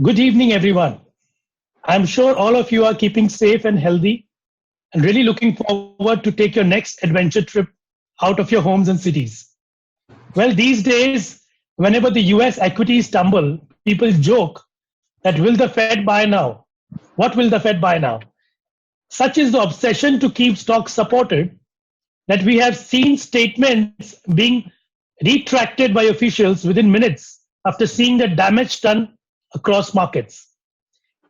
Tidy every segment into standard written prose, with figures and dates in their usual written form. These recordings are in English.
Good evening, everyone. I'm sure all of you are keeping safe and healthy and really looking forward to take your next adventure trip out of your homes and cities. Well, these days, whenever the US equities tumble, people joke that will the Fed buy now? What will the Fed buy now? Such is the obsession to keep stocks supported that we have seen statements being retracted by officials within minutes after seeing the damage done across markets.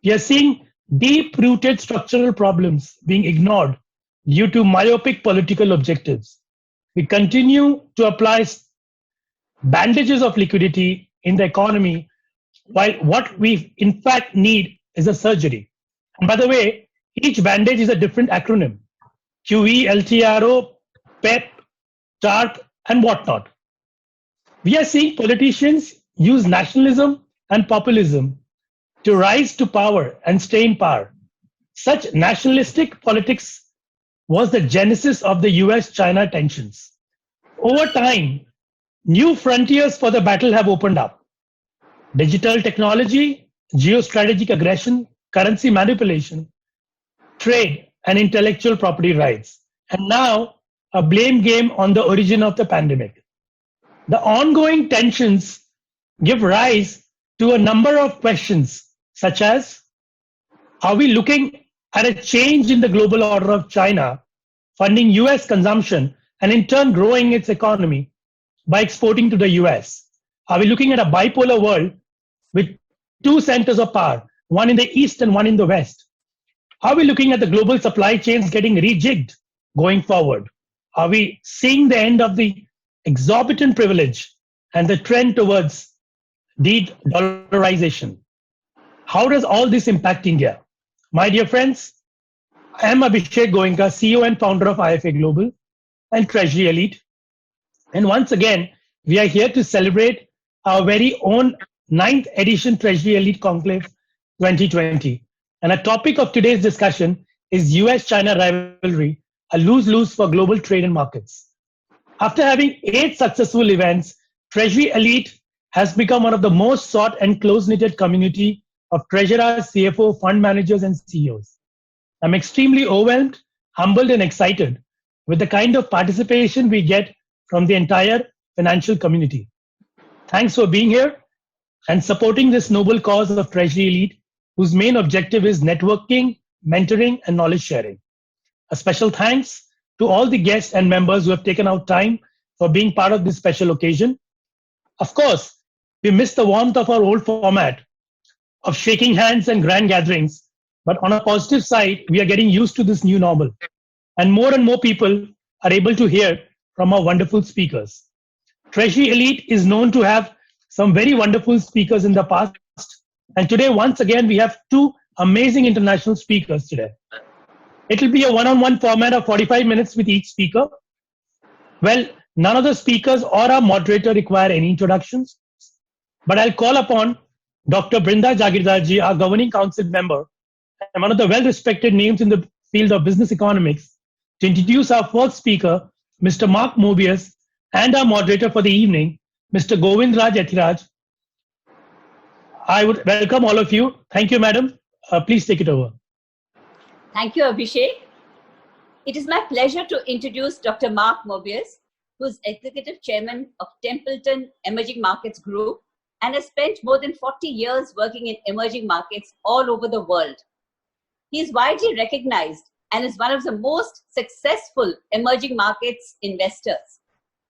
We are seeing deep rooted structural problems being ignored due to myopic political objectives. We continue to apply bandages of liquidity in the economy while what we in fact need is a surgery. And by the way, each bandage is a different acronym: QE, LTRO, PEP, TARP, and whatnot. We are seeing politicians use nationalism and populism to rise to power and stay in power. Such nationalistic politics was the genesis of the US China tensions. Over time, new frontiers for the battle have opened up: digital technology, geostrategic aggression, currency manipulation, trade, and intellectual property rights. And now, a blame game on the origin of the pandemic. The ongoing tensions give rise to a number of questions, such as: are we looking at a change in the global order of China funding US consumption and in turn growing its economy by exporting to the US? Are we looking at a bipolar world with two centers of power, one in the east and one in the west? Are we looking at the global supply chains getting rejigged going forward? Are we seeing the end of the exorbitant privilege and the trend towards de-dollarization? How does all this impact India? My dear friends, I am Abhishek Goenka, CEO and founder of IFA Global and Treasury Elite. And once again, we are here to celebrate our very own 9th edition Treasury Elite Conclave 2020. And a topic of today's discussion is US-China rivalry, a lose-lose for global trade and markets. After having 8 successful events, Treasury Elite has become one of the most sought and close-knitted community of treasurers, CFO, fund managers, and CEOs. I'm extremely overwhelmed, humbled, and excited with the kind of participation we get from the entire financial community. Thanks for being here and supporting this noble cause of Treasury Elite, whose main objective is networking, mentoring, and knowledge sharing. A special thanks to all the guests and members who have taken out time for being part of this special occasion. Of course, we miss the warmth of our old format of shaking hands and grand gatherings, but on a positive side, we are getting used to this new normal. And more people are able to hear from our wonderful speakers. Treasury Elite is known to have some very wonderful speakers in the past. And today, once again, we have 2 amazing international speakers today. It will be a one-on-one format of 45 minutes with each speaker. Well, none of the speakers or our moderator require any introductions, but I'll call upon Dr. Brinda Jagirdarji, our governing council member, and one of the well-respected names in the field of business economics, to introduce our first speaker, Mr. Mark Mobius, and our moderator for the evening, Mr. Govindraj Ethiraj. I would welcome all of you. Thank you, madam. Please take it over. Thank you, Abhishek. It is my pleasure to introduce Dr. Mark Mobius, who is Executive Chairman of Templeton Emerging Markets Group and has spent more than 40 years working in emerging markets all over the world. He is widely recognized and is one of the most successful emerging markets investors.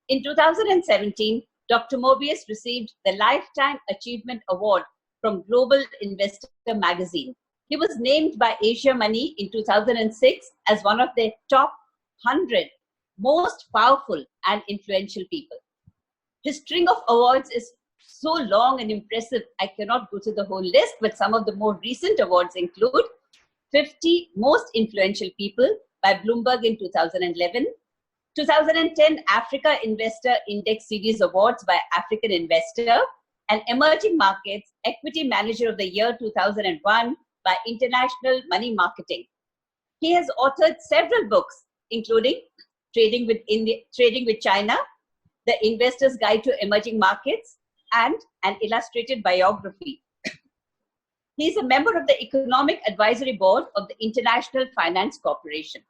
In 2017, Dr. Mobius received the Lifetime Achievement Award from Global Investor magazine. He was named by Asia Money in 2006 as one of the top 100 most powerful and influential people. His string of awards is so long and impressive, I cannot go to the whole list, but some of the more recent awards include 50 Most Influential People by Bloomberg in 2011, 2010 Africa Investor Index Series Awards by African Investor, and Emerging Markets Equity Manager of the Year 2001 by International Money Marketing. He has authored several books, including Trading with China, The Investor's Guide to Emerging Markets, and an illustrated biography. He is a member of the Economic Advisory Board of the International Finance Corporation.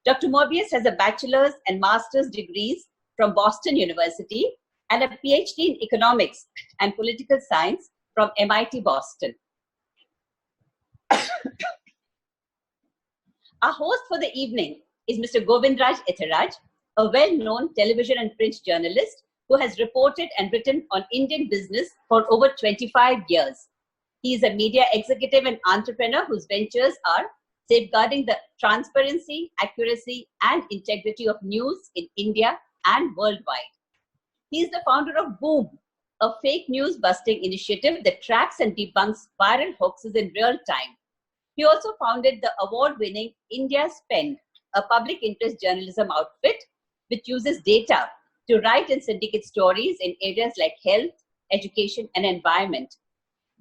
Dr. Mobius has a bachelor's and master's degrees from Boston University and a PhD in economics and political science from MIT Boston. Our host for the evening is Mr. Govindraj Ethiraj, a well-known television and print journalist who has reported and written on Indian business for over 25 years. He is a media executive and entrepreneur whose ventures are safeguarding the transparency, accuracy, and integrity of news in India and worldwide. He is the founder of Boom, a fake news busting initiative that tracks and debunks viral hoaxes in real time. He also founded the award-winning Indiaspend, a public interest journalism outfit which uses data to write and syndicate stories in areas like health, education, and environment.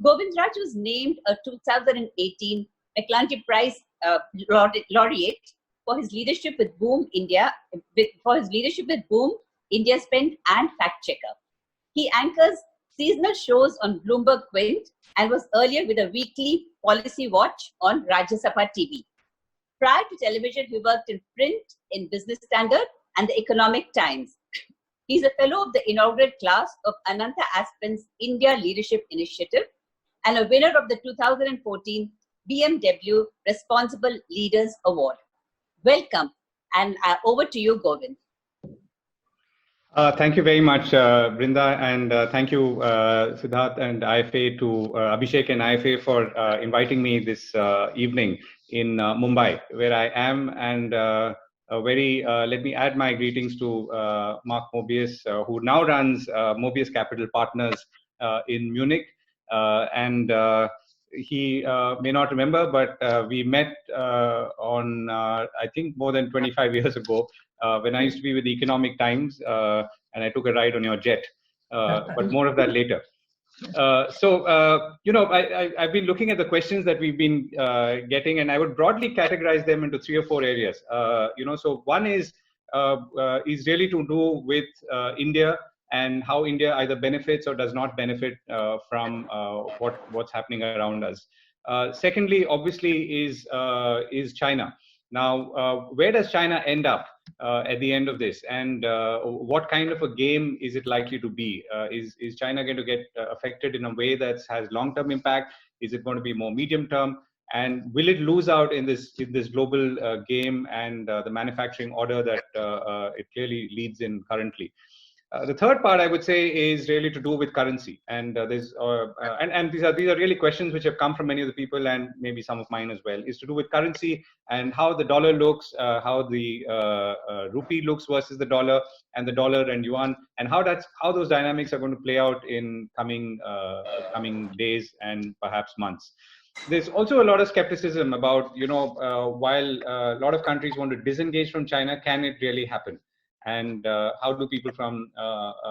Govindraj was named a 2018 McClunty Prize laureate for his leadership with Boom India, Indiaspend, and Fact Checker. He anchors seasonal shows on Bloomberg Quint and was earlier with a weekly policy watch on Rajya Sabha TV. Prior to television, he worked in print in Business Standard and the Economic Times. He is a fellow of the inaugural class of Ananta Aspen's India Leadership Initiative and a winner of the 2014 BMW Responsible Leaders Award. Welcome, and over to you, Govind. Thank you very much, Brinda, and thank you, Siddharth and IFA, to Abhishek and IFA for inviting me this evening in Mumbai, where I am, and let me add my greetings to Mark Mobius, who now runs Mobius Capital Partners in Munich, and he may not remember, but we met on, I think, more than 25 years ago, when I used to be with the Economic Times, and I took a ride on your jet, but more of that later. I've been looking at the questions that we've been getting, and I would broadly categorize them into 3 or 4 areas. So one is really to do with India and how India either benefits or does not benefit from what's happening around us. Secondly, obviously, is China. Now, where does China end up at the end of this, and what kind of a game is it likely to be? Is China going to get affected in a way that has long-term impact? Is it going to be more medium-term? And will it lose out in this global game and the manufacturing order that it clearly leads in currently? The third part, I would say, is really to do with currency, and these are really questions which have come from many of the people, and maybe some of mine as well. Is to do with currency and how the dollar looks, how the rupee looks versus the dollar, and the dollar and yuan, and how those dynamics are going to play out in coming days and perhaps months. There's also a lot of skepticism about, while a lot of countries want to disengage from China, can it really happen? And how do people from,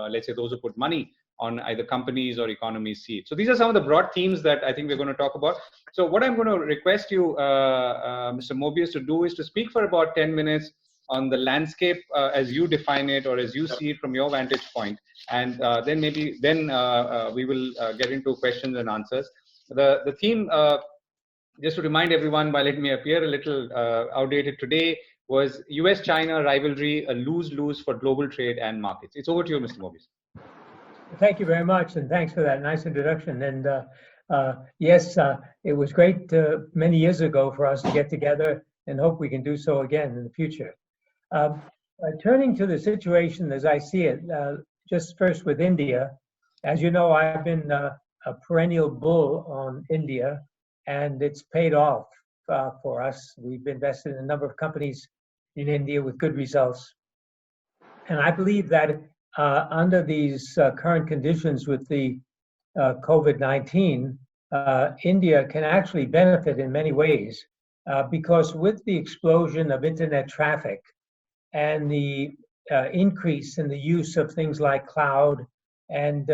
let's say, those who put money on either companies or economies see it? So these are some of the broad themes that I think we're going to talk about. So what I'm going to request you, Mr. Mobius, to do is to speak for about 10 minutes on the landscape as you define it or as you see it from your vantage point. And then we will get into questions and answers. The theme, just to remind everyone, while it may appear a little outdated today, was US-China rivalry a lose-lose for global trade and markets. It's over to you, Mr. Mobius. Thank you very much, and thanks for that nice introduction. And yes, it was great many years ago for us to get together, and hope we can do so again in the future. Turning to the situation as I see it, just first with India, as you know, I've been a perennial bull on India, and it's paid off for us. We've invested in a number of companies in India with good results. And I believe that under these current conditions with the COVID-19, India can actually benefit in many ways because with the explosion of internet traffic and the increase in the use of things like cloud and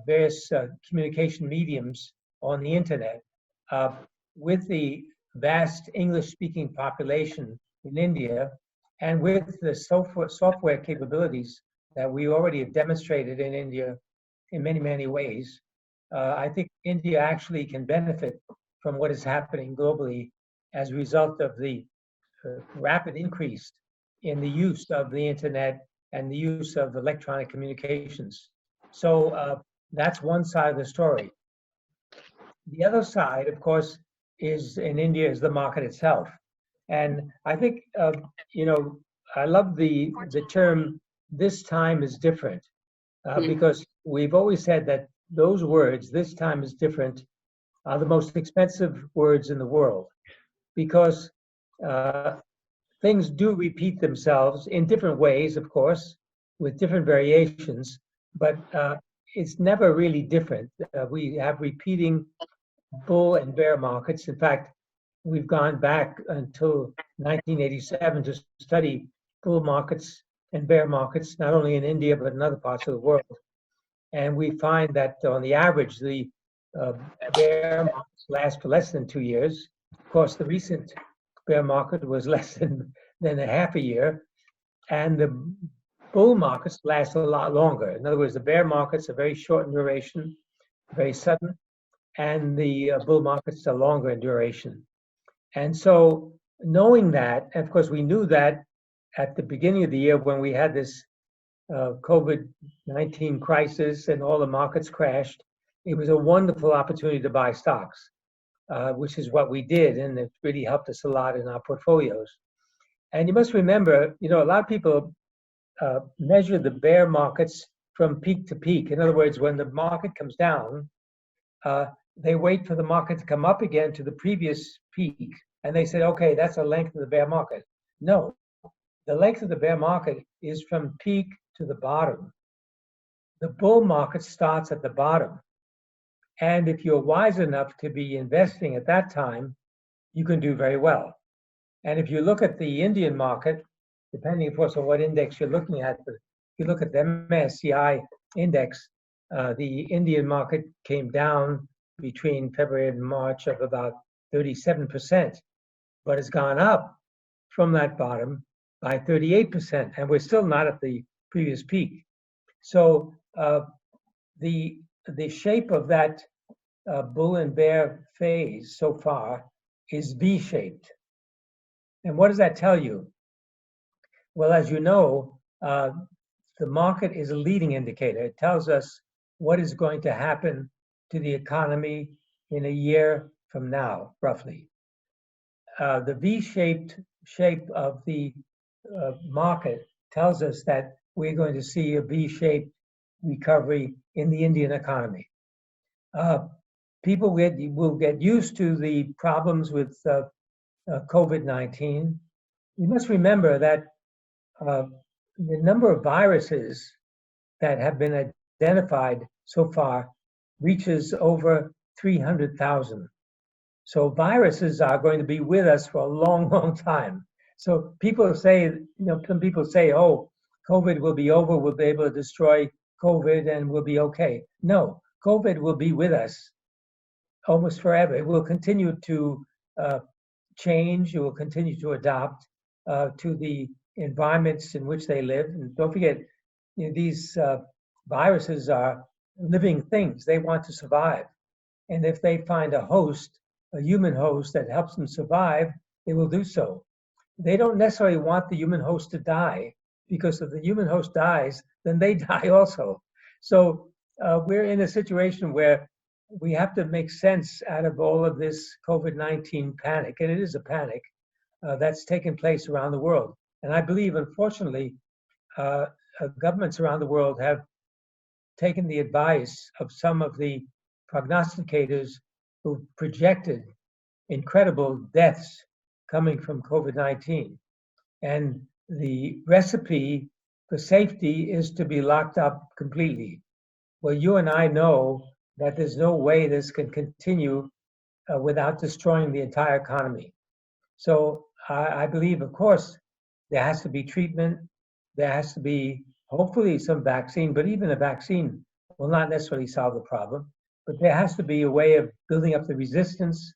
various communication mediums on the internet, with the vast English-speaking population in India, and with the software capabilities that we already have demonstrated in India in many, many ways, I think India actually can benefit from what is happening globally as a result of the rapid increase in the use of the internet and the use of electronic communications. So that's one side of the story. The other side, of course, is in India is the market itself. And I think, I love the term, this time is different, because we've always said that those words, this time is different, are the most expensive words in the world, because things do repeat themselves in different ways, of course, with different variations, but it's never really different. We have repeating bull and bear markets. In fact, we've gone back until 1987 to study bull markets and bear markets, not only in India, but in other parts of the world. And we find that on the average, the bear markets last for less than 2 years. Of course, the recent bear market was less than a half a year. And the bull markets last a lot longer. In other words, the bear markets are very short in duration, very sudden, and the bull markets are longer in duration. And so knowing that, and of course, we knew that at the beginning of the year when we had this COVID-19 crisis and all the markets crashed, it was a wonderful opportunity to buy stocks, which is what we did, and it really helped us a lot in our portfolios. And you must remember, a lot of people measure the bear markets from peak to peak. In other words, when the market comes down, they wait for the market to come up again to the previous peak, and they say, okay, that's the length of the bear market. No, the length of the bear market is from peak to the bottom. The bull market starts at the bottom. And if you're wise enough to be investing at that time, you can do very well. And if you look at the Indian market, depending, of course, on what index you're looking at, but if you look at the MSCI index, the Indian market came down between February and March of about 37%, but it's gone up from that bottom by 38%, and we're still not at the previous peak. So the shape of that bull and bear phase so far is V-shaped. And what does that tell you? Well, as you know, the market is a leading indicator. It tells us what is going to happen to the economy in a year from now, roughly. The V-shaped shape of the market tells us that we're going to see a V-shaped recovery in the Indian economy. People will get used to the problems with COVID-19. You must remember that the number of viruses that have been identified so far reaches over 300,000. So viruses are going to be with us for a long, long time. So people say, some people say, oh, COVID will be over, we'll be able to destroy COVID and we'll be okay. No, COVID will be with us almost forever. It will continue to change, it will continue to adapt to the environments in which they live. And don't forget, these viruses are living things. They want to survive. And if they find a host, a human host that helps them survive, they will do so. They don't necessarily want the human host to die, because if the human host dies, then they die also. So we're in a situation where we have to make sense out of all of this COVID-19 panic, and it is a panic that's taken place around the world. And I believe, unfortunately, governments around the world have taken the advice of some of the prognosticators who projected incredible deaths coming from COVID-19. And the recipe for safety is to be locked up completely. Well, you and I know that there's no way this can continue without destroying the entire economy. So I believe, of course, there has to be treatment. There has to be hopefully some vaccine, but even a vaccine will not necessarily solve the problem. But there has to be a way of building up the resistance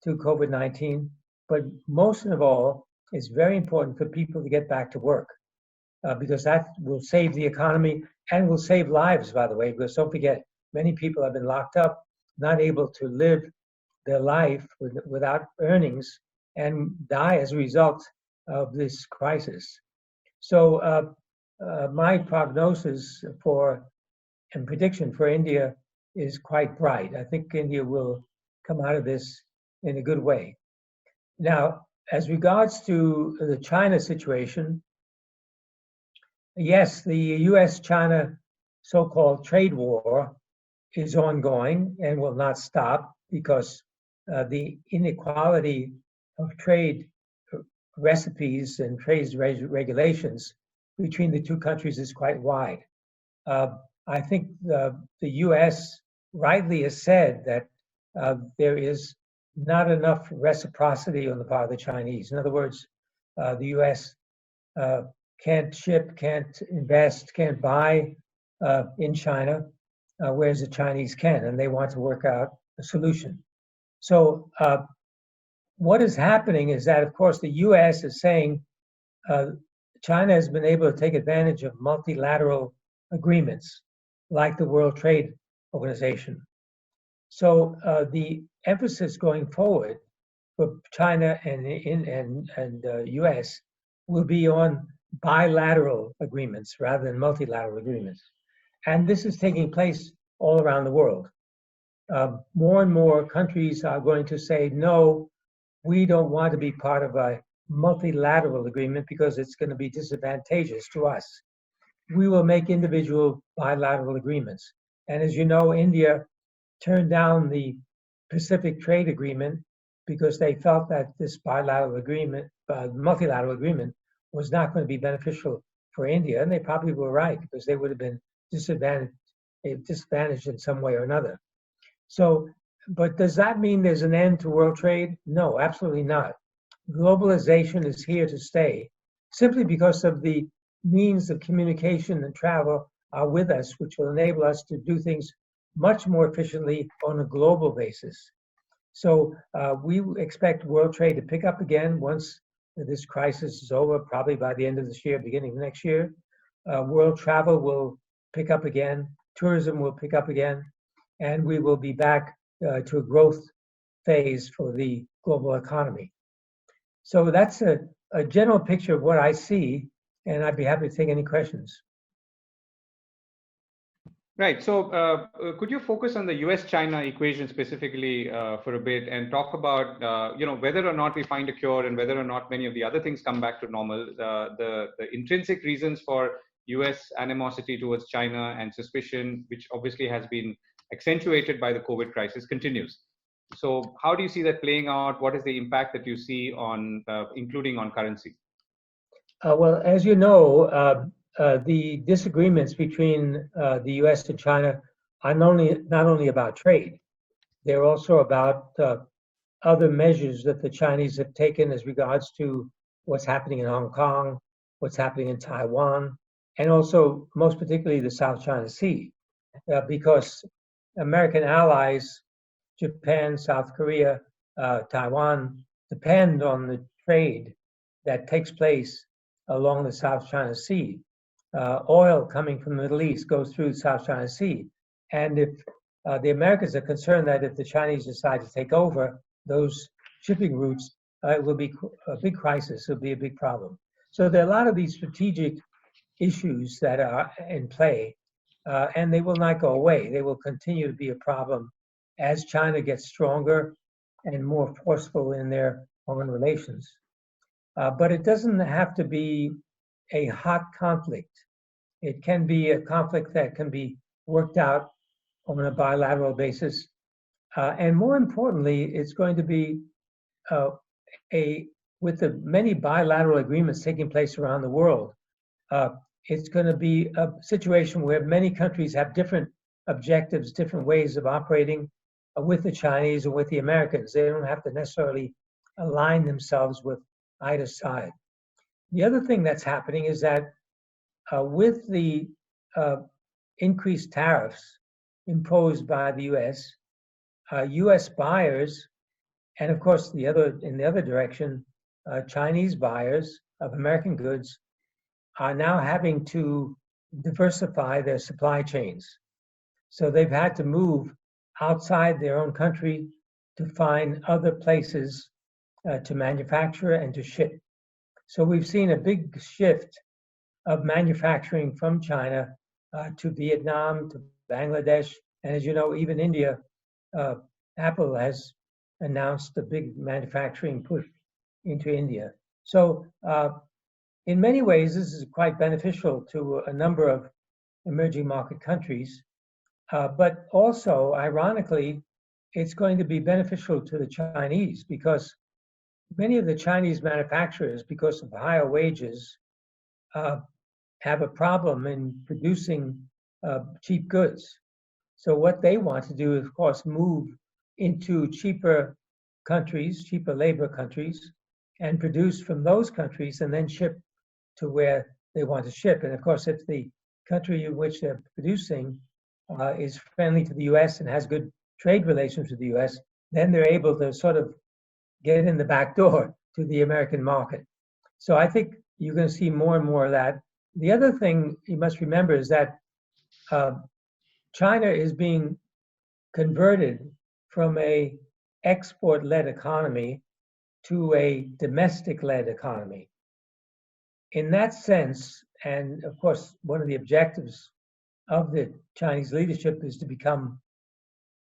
to COVID-19. But most of all, it's very important for people to get back to work because that will save the economy and will save lives, by the way, because don't forget, Many people have been locked up, not able to live their life without earnings, and die as a result of this crisis. So my prognosis and prediction for India is quite bright. I think India will come out of this in a good way. Now, as regards to the China situation, yes, the US-China so-called trade war is ongoing and will not stop because the inequality of trade recipes and trade regulations between the two countries is quite wide. I think the US rightly has said that there is not enough reciprocity on the part of the Chinese. In other words, the US can't ship, can't invest, can't buy in China, whereas the Chinese can, and they want to work out a solution. So what is happening is that, of course, the US is saying China has been able to take advantage of multilateral agreements like the World Trade Organization. So the emphasis going forward for China and US will be on bilateral agreements rather than multilateral agreements. And this is taking place all around the world. More and more countries are going to say, no, we don't want to be part of a multilateral agreement because it's going to be disadvantageous to us. We will make individual bilateral agreements. And as you know, India turned down the Pacific Trade Agreement because they felt that this bilateral agreement, multilateral agreement, was not going to be beneficial for India. And they probably were right, because they would have been disadvantaged in some way or another. So, but does that mean there's an end to world trade? No, absolutely not. Globalization is here to stay, simply because of the means of communication and travel are with us, which will enable us to do things much more efficiently on a global basis. So we expect world trade to pick up again once this crisis is over, probably by the end of this year, beginning of next year. World travel will pick up again, tourism will pick up again, and we will be back to a growth phase for the global economy. So that's a general picture of what I see, and I'd be happy to take any questions. Right. So could you focus on the US-China equation specifically for a bit and talk about, whether or not we find a cure and whether or not many of the other things come back to normal, the intrinsic reasons for US animosity towards China and suspicion, which obviously has been accentuated by the COVID crisis, continues. So how do you see that playing out? What is the impact that you see on, including on currency? Well, as you know, the disagreements between the US and China are not only about trade, they're also about other measures that the Chinese have taken as regards to what's happening in Hong Kong, what's happening in Taiwan, and also most particularly the South China Sea, because American allies, Japan, South Korea, Taiwan, depend on the trade that takes place along the South China Sea. Oil coming from the Middle East goes through the South China Sea. And if the Americans are concerned that if the Chinese decide to take over those shipping routes, it will be a big crisis, it'll be a big problem. So there are a lot of these strategic issues that are in play, and they will not go away. They will continue to be a problem as China gets stronger and more forceful in their foreign relations. But it doesn't have to be a hot conflict. It can be a conflict that can be worked out on a bilateral basis. And more importantly, it's going to be with the many bilateral agreements taking place around the world, it's going to be a situation where many countries have different objectives, different ways of operating with the Chinese and with the Americans. They don't have to necessarily align themselves with either side. The other thing that's happening is that with the increased tariffs imposed by the US, US buyers, and of course in the other direction, Chinese buyers of American goods are now having to diversify their supply chains. So they've had to move outside their own country to find other places to manufacture and to ship. So we've seen a big shift of manufacturing from China to Vietnam, to Bangladesh, and as you know, even India. Apple has announced a big manufacturing push into India. So in many ways, this is quite beneficial to a number of emerging market countries. But also, ironically, it's going to be beneficial to the Chinese because many of the Chinese manufacturers, because of higher wages, have a problem in producing cheap goods. So what they want to do is, of course, move into cheaper countries, cheaper labor countries, and produce from those countries and then ship to where they want to ship. And of course, if the country in which they're producing is friendly to the US and has good trade relations with the US, then they're able to sort of get in the back door to the American market. So I think you're going to see more and more of that. The other thing you must remember is that China is being converted from a export-led economy to a domestic-led economy. In that sense, and of course, one of the objectives of the Chinese leadership is to become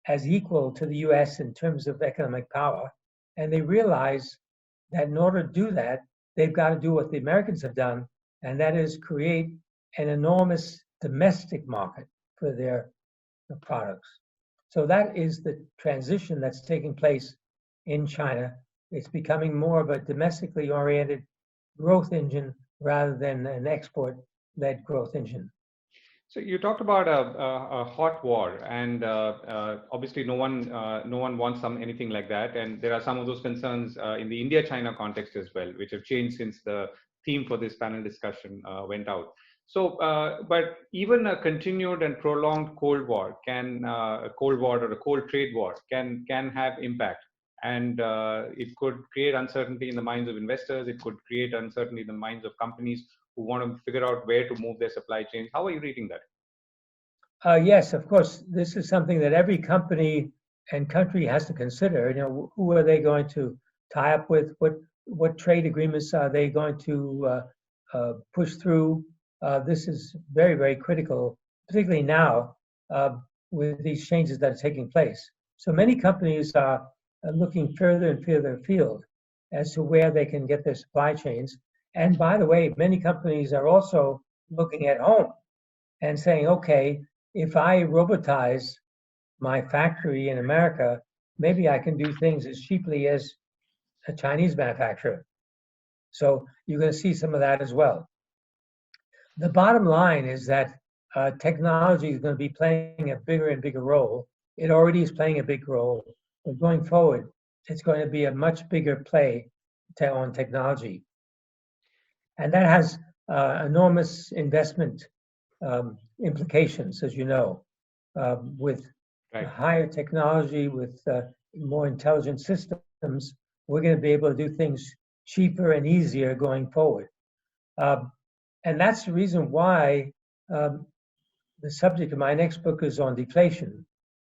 as equal to the US in terms of economic power. And they realize that in order to do that, they've got to do what the Americans have done, and that is create an enormous domestic market for their products. So that is the transition that's taking place in China. It's becoming more of a domestically oriented growth engine rather than an export-led growth engine. So you talked about a hot war, and obviously no one wants anything like that. And there are some of those concerns in the India-China context as well, which have changed since the theme for this panel discussion went out. So, but even a continued and prolonged Cold War a Cold War or a Cold Trade War can have impact, and it could create uncertainty in the minds of investors. It could create uncertainty in the minds of companies who want to figure out where to move their supply chains. How are you reading that? Yes, of course. This is something that every company and country has to consider. You know, who are they going to tie up with? What trade agreements are they going to push through? This is very, very critical, particularly now with these changes that are taking place. So many companies are looking further and further afield as to where they can get their supply chains. And by the way, many companies are also looking at home and saying, okay, if I robotize my factory in America, maybe I can do things as cheaply as a Chinese manufacturer. So you're going to see some of that as well. The bottom line is that technology is going to be playing a bigger and bigger role. It already is playing a big role, but going forward, it's going to be a much bigger play on technology. And that has enormous investment implications, as you know, with higher technology, with more intelligent systems. We're going to be able to do things cheaper and easier going forward. And that's the reason why the subject of my next book is on deflation.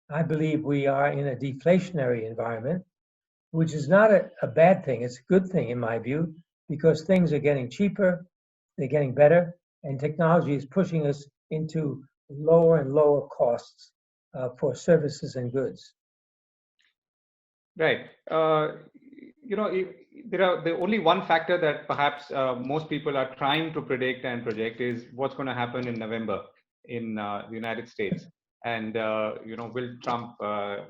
I believe we are in a deflationary environment, which is not a bad thing. It's a good thing in my view, because things are getting cheaper, they're getting better, and technology is pushing us into lower and lower costs for services and goods. Right. You know, there are the only one factor that perhaps most people are trying to predict and project is what's going to happen in November in the United States. And you know, will Trump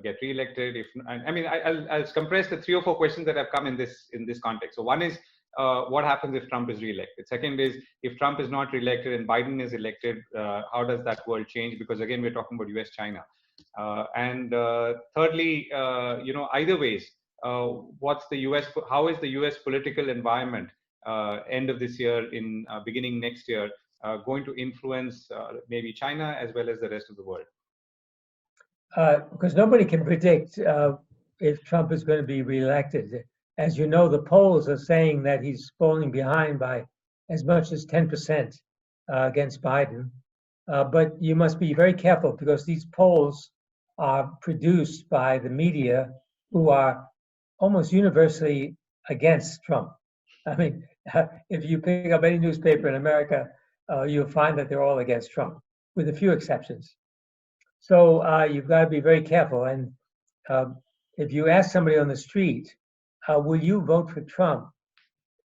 get reelected? I'll compress the 3 or 4 questions that have come in this context. So one is what happens if Trump is reelected? Second is, if Trump is not reelected and Biden is elected, how does that world change? Because again, we're talking about US-China. And thirdly, you know, either ways, how is the US political environment end of this year, in beginning next year, going to influence maybe China as well as the rest of the world? Because nobody can predict if Trump is going to be reelected. As you know, the polls are saying that he's falling behind by as much as 10% against Biden. But you must be very careful because these polls are produced by the media who are almost universally against Trump. I mean, if you pick up any newspaper in America, you'll find that they're all against Trump, with a few exceptions. So you've got to be very careful. And if you ask somebody on the street, will you vote for Trump?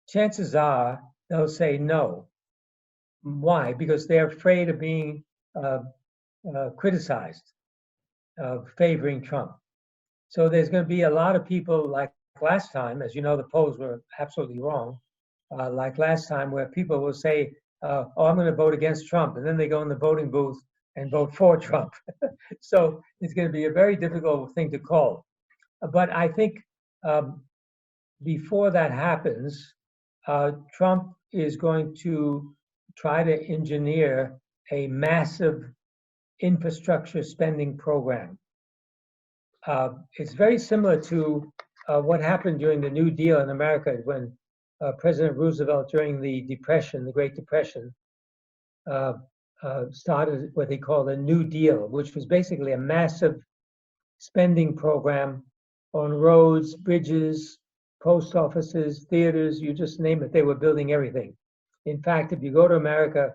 Chances are they'll say no. Why? Because they're afraid of being criticized, favoring Trump. So there's going to be a lot of people like last time, as you know, the polls were absolutely wrong. Like last time, where people will say, "Oh, I'm going to vote against Trump," and then they go in the voting booth and vote for Trump. So it's going to be a very difficult thing to call. But I think before that happens, Trump is going to try to engineer a massive infrastructure spending program. It's very similar to what happened during the New Deal in America when President Roosevelt, during the Depression, the Great Depression, started what they call the New Deal, which was basically a massive spending program on roads, bridges, post offices, theaters, you just name it, they were building everything. In fact, if you go to America,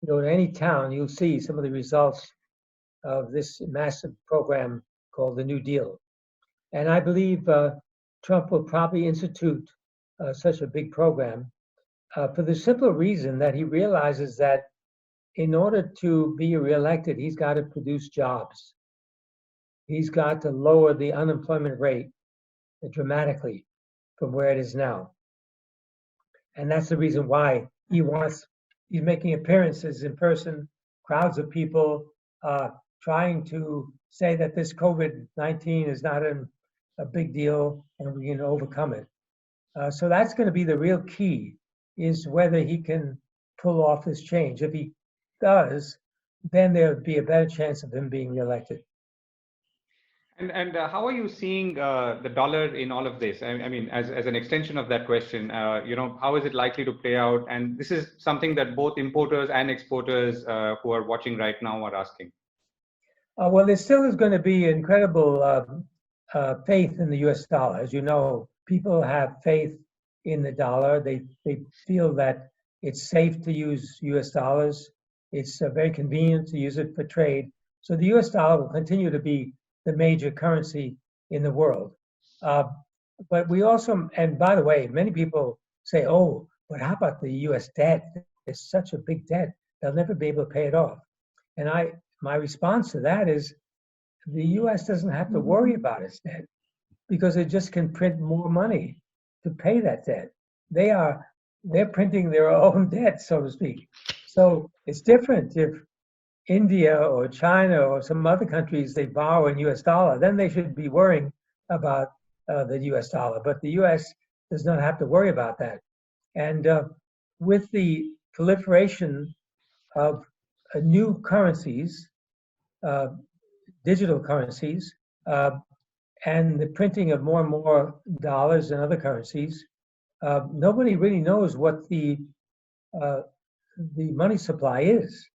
you go to any town, you'll see some of the results of this massive program called the New Deal. And I believe Trump will probably institute such a big program for the simple reason that he realizes that in order to be reelected, he's got to produce jobs. He's got to lower the unemployment rate dramatically from where it is now. And that's the reason why he's making appearances in person, crowds of people trying to say that this COVID-19 is not a big deal and we can overcome it. So that's going to be the real key, is whether he can pull off this change. If he does, then there would be a better chance of him being reelected. And how are you seeing the dollar in all of this? I mean, as an extension of that question, how is it likely to play out? And this is something that both importers and exporters who are watching right now are asking. Well, there still is going to be incredible faith in the U.S. dollar. As you know, people have faith in the dollar. They feel that it's safe to use U.S. dollars. It's very convenient to use it for trade. So the U.S. dollar will continue to be the major currency in the world. But we also, and by the way, many people say, oh, but how about the U.S. debt? It's such a big debt. They'll never be able to pay it off. And my response to that is the U.S. doesn't have to worry about its debt because it just can print more money to pay that debt. They're printing their own debt, so to speak. So it's different if India or China or some other countries, they borrow in US dollar, then they should be worrying about the US dollar. But the US does not have to worry about that. And with the proliferation of new currencies, digital currencies, and the printing of more and more dollars and other currencies, nobody really knows what the money supply is.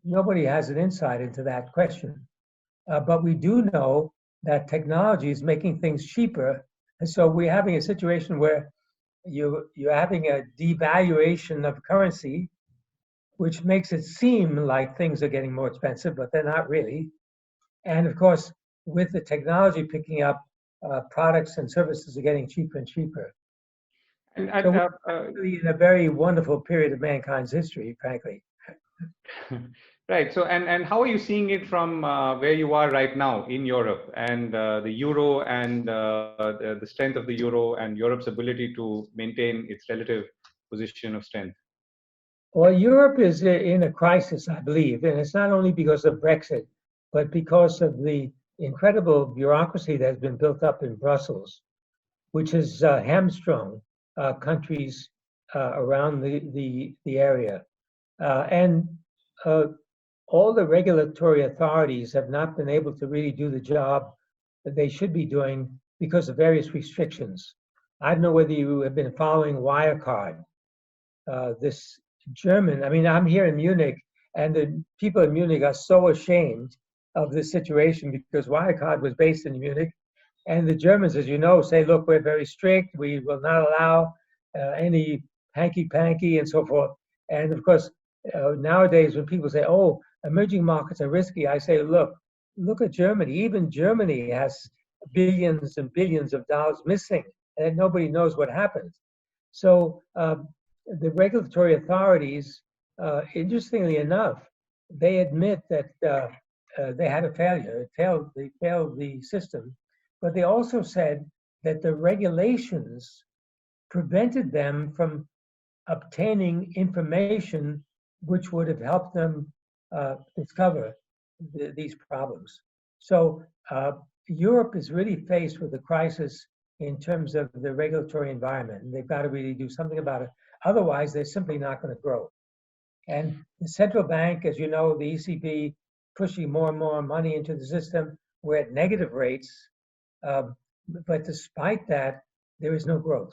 Nobody has an insight into that question. But we do know that technology is making things cheaper. And so we're having a situation where you're having a devaluation of currency, which makes it seem like things are getting more expensive, but they're not really. And of course, with the technology picking up, products and services are getting cheaper and cheaper. So we're really in a very wonderful period of mankind's history, frankly. Right. So, and how are you seeing it from where you are right now in Europe and the euro and the strength of the euro and Europe's ability to maintain its relative position of strength? Well, Europe is in a crisis, I believe, and it's not only because of Brexit, but because of the incredible bureaucracy that has been built up in Brussels, which has hamstrung countries around the area. And all the regulatory authorities have not been able to really do the job that they should be doing because of various restrictions. I don't know whether you have been following Wirecard. This German, I mean, I'm here in Munich, And the people in Munich are so ashamed of this situation because Wirecard was based in Munich. And the Germans, as you know, say, look, we're very strict. We will not allow any hanky-panky and so forth. And of course, nowadays when people say, oh, emerging markets are risky, I say, look at Germany. Even Germany has billions and billions of dollars missing, and nobody knows what happens. So the regulatory authorities, interestingly enough, they admit that they had a failure. They failed the system. But they also said that the regulations prevented them from obtaining information which would have helped them discover these problems. So Europe is really faced with a crisis in terms of the regulatory environment, and they've got to really do something about it. Otherwise, they're simply not going to grow. And the central bank, as you know, the ECB, pushing more and more money into the system. We're at negative rates, but despite that, there is no growth.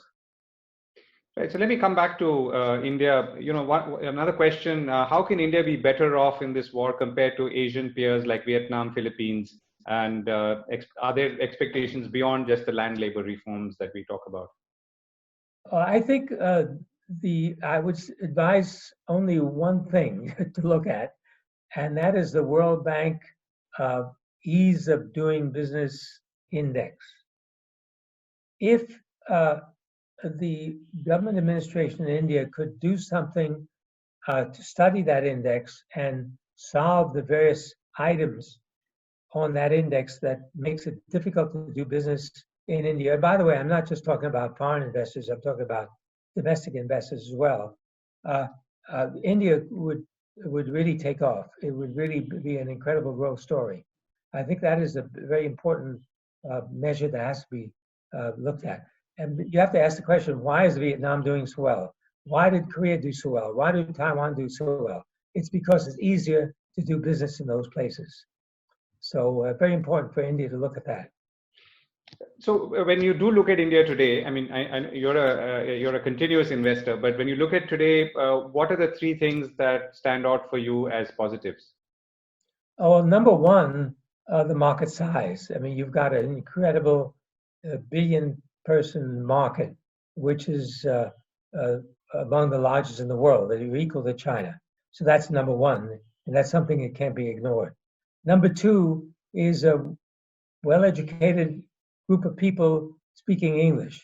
Right. So let me come back to India. Another question: how can India be better off in this war compared to Asian peers like Vietnam, Philippines, and are there expectations beyond just the land labor reforms that we talk about? I think I would advise only one thing to look at, and that is the World Bank Ease of Doing Business Index. If the government administration in India could do something to study that index and solve the various items on that index that makes it difficult to do business in India. By the way, I'm not just talking about foreign investors, I'm talking about domestic investors as well. India would really take off. It would really be an incredible growth story. I think that is a very important measure that has to be looked at. And you have to ask the question, why is Vietnam doing so well? Why did Korea do so well? Why did Taiwan do so well? It's because it's easier to do business in those places. So very important for India to look at that. So when you do look at India today, I mean, you're a continuous investor, but when you look at today, what are the three things that stand out for you as positives? Oh, number one, the market size. I mean, you've got an incredible billion-person market, which is among the largest in the world. You're equal to China. So that's number one, and that's something that can't be ignored. Number two is a well-educated group of people speaking English.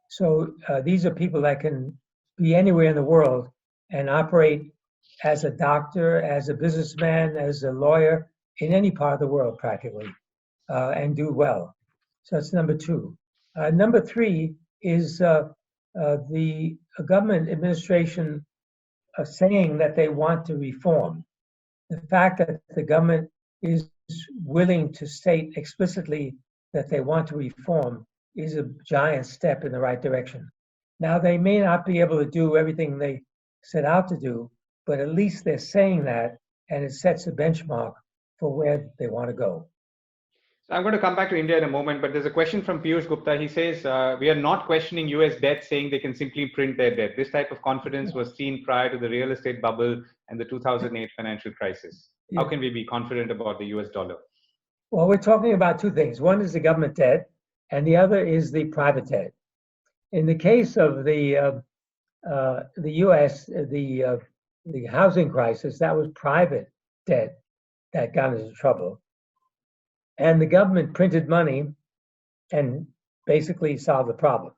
So these are people that can be anywhere in the world and operate as a doctor, as a businessman, as a lawyer in any part of the world practically, and do well. So that's number two. Number three is the government administration saying that they want to reform. The fact that the government is willing to state explicitly that they want to reform is a giant step in the right direction. Now, they may not be able to do everything they set out to do, but at least they're saying that, and it sets a benchmark for where they want to go. So I'm going to come back to India in a moment, but there's a question from Piyush Gupta. He says, we are not questioning US debt, saying they can simply print their debt. This type of confidence was seen prior to the real estate bubble and the 2008 financial crisis. How can we be confident about the US dollar? Well, we're talking about two things. One is the government debt, and the other is the private debt. In the case of the U.S., the housing crisis, that was private debt that got into trouble, and the government printed money and basically solved the problem,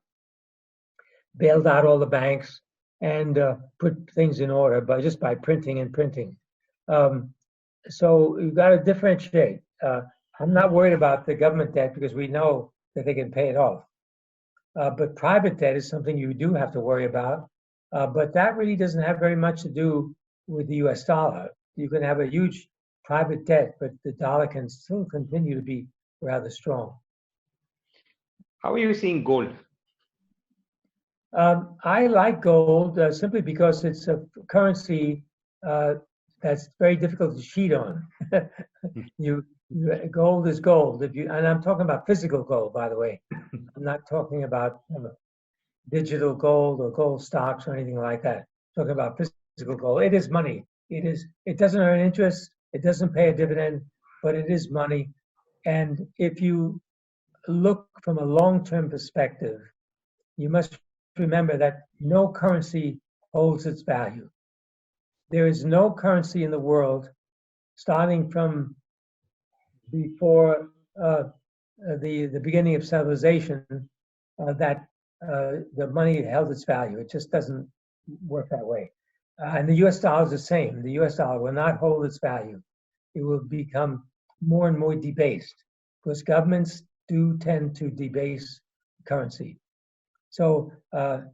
bailed out all the banks and put things in order just by printing and printing. So you've got to differentiate. I'm not worried about the government debt because we know that they can pay it off. But private debt is something you do have to worry about. But that really doesn't have very much to do with the US dollar. You can have a huge private debt, but the dollar can still continue to be rather strong. How are you seeing gold? I like gold simply because it's a currency that's very difficult to cheat on. Gold is gold. And I'm talking about physical gold, by the way. I'm not talking about digital gold or gold stocks or anything like that. I'm talking about physical gold. It is money. It doesn't earn interest, it doesn't pay a dividend, but it is money. And if you look from a long-term perspective, you must remember that no currency holds its value. There is no currency in the world, starting from before the beginning of civilization, that the money held its value. It just doesn't work that way. And the US dollar is the same. The US dollar will not hold its value. It will become more and more debased because governments do tend to debase currency. So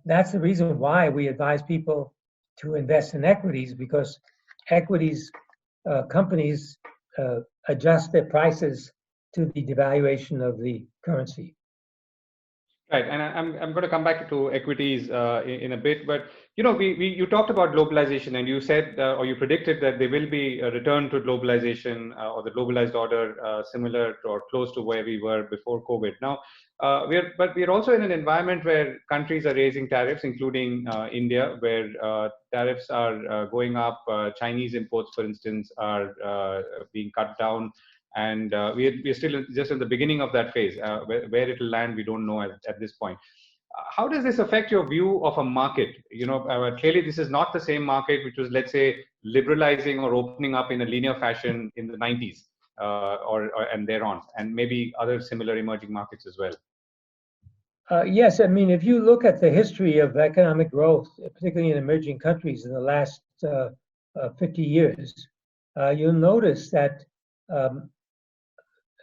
that's the reason why we advise people to invest in equities, because equities companies adjust their prices to the devaluation of the currency. Right, and I'm going to come back to equities in a bit, but you talked about globalization, and you said or you predicted that there will be a return to globalization or the globalized order, similar to or close to where we were before COVID. Now, we're also in an environment where countries are raising tariffs, including India, where tariffs are going up. Chinese imports, for instance, are being cut down. And we're still just in the beginning of that phase. Where it'll land, we don't know at this point. How does this affect your view of a market? Clearly this is not the same market which was, let's say, liberalizing or opening up in a linear fashion in the 90s and thereon, and maybe other similar emerging markets as well. Yes, I mean, if you look at the history of economic growth, particularly in emerging countries in the last 50 years, you'll notice that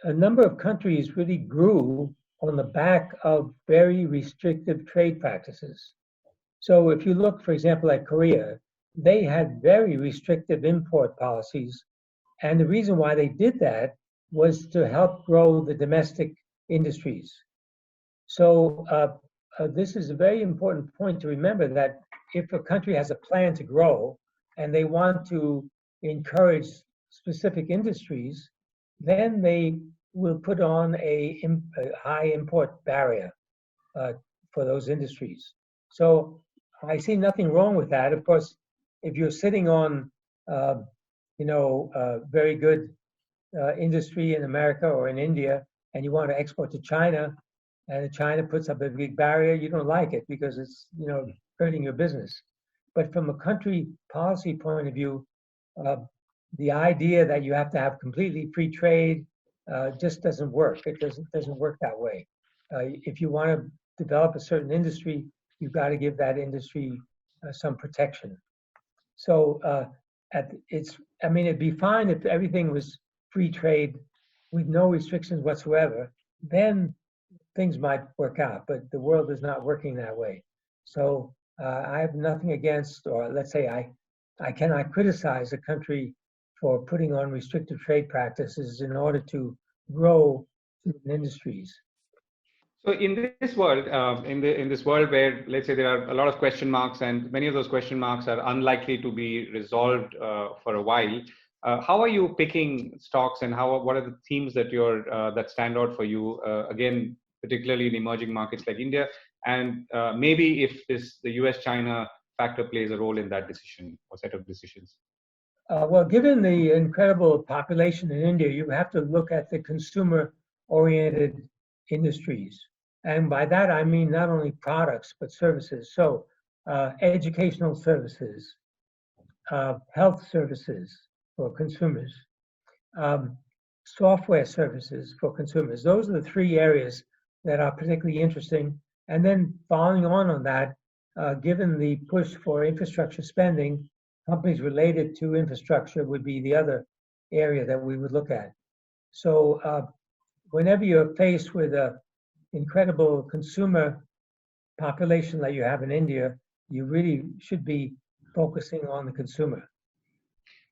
a number of countries really grew on the back of very restrictive trade practices. So if you look, for example, at Korea, they had very restrictive import policies. And the reason why they did that was to help grow the domestic industries. So this is a very important point to remember, that if a country has a plan to grow and they want to encourage specific industries, then they will put on a high import barrier for those industries. So I see nothing wrong with that. Of course, if you're sitting on, very good industry in America or in India, and you want to export to China, and China puts up a big barrier, you don't like it because it's, hurting your business. But from a country policy point of view, the idea that you have to have completely free trade just doesn't work. It doesn't work that way. If you want to develop a certain industry, you've got to give that industry some protection. So it'd be fine if everything was free trade with no restrictions whatsoever. Then things might work out, but the world is not working that way. So I have nothing against, or let's say I cannot criticize a country for putting on restrictive trade practices in order to grow certain industries. So in this world, in this world where, let's say, there are a lot of question marks, and many of those question marks are unlikely to be resolved for a while, how are you picking stocks, and what are the themes that that stand out for you? Again, particularly in emerging markets like India, and maybe if the US-China factor plays a role in that decision or set of decisions. Well, given the incredible population in India, you have to look at the consumer-oriented industries. And by that, I mean not only products, but services. So educational services, health services for consumers, software services for consumers. Those are the three areas that are particularly interesting. And then following on that, given the push for infrastructure spending, companies related to infrastructure would be the other area that we would look at. So whenever you're faced with an incredible consumer population that you have in India, you really should be focusing on the consumer.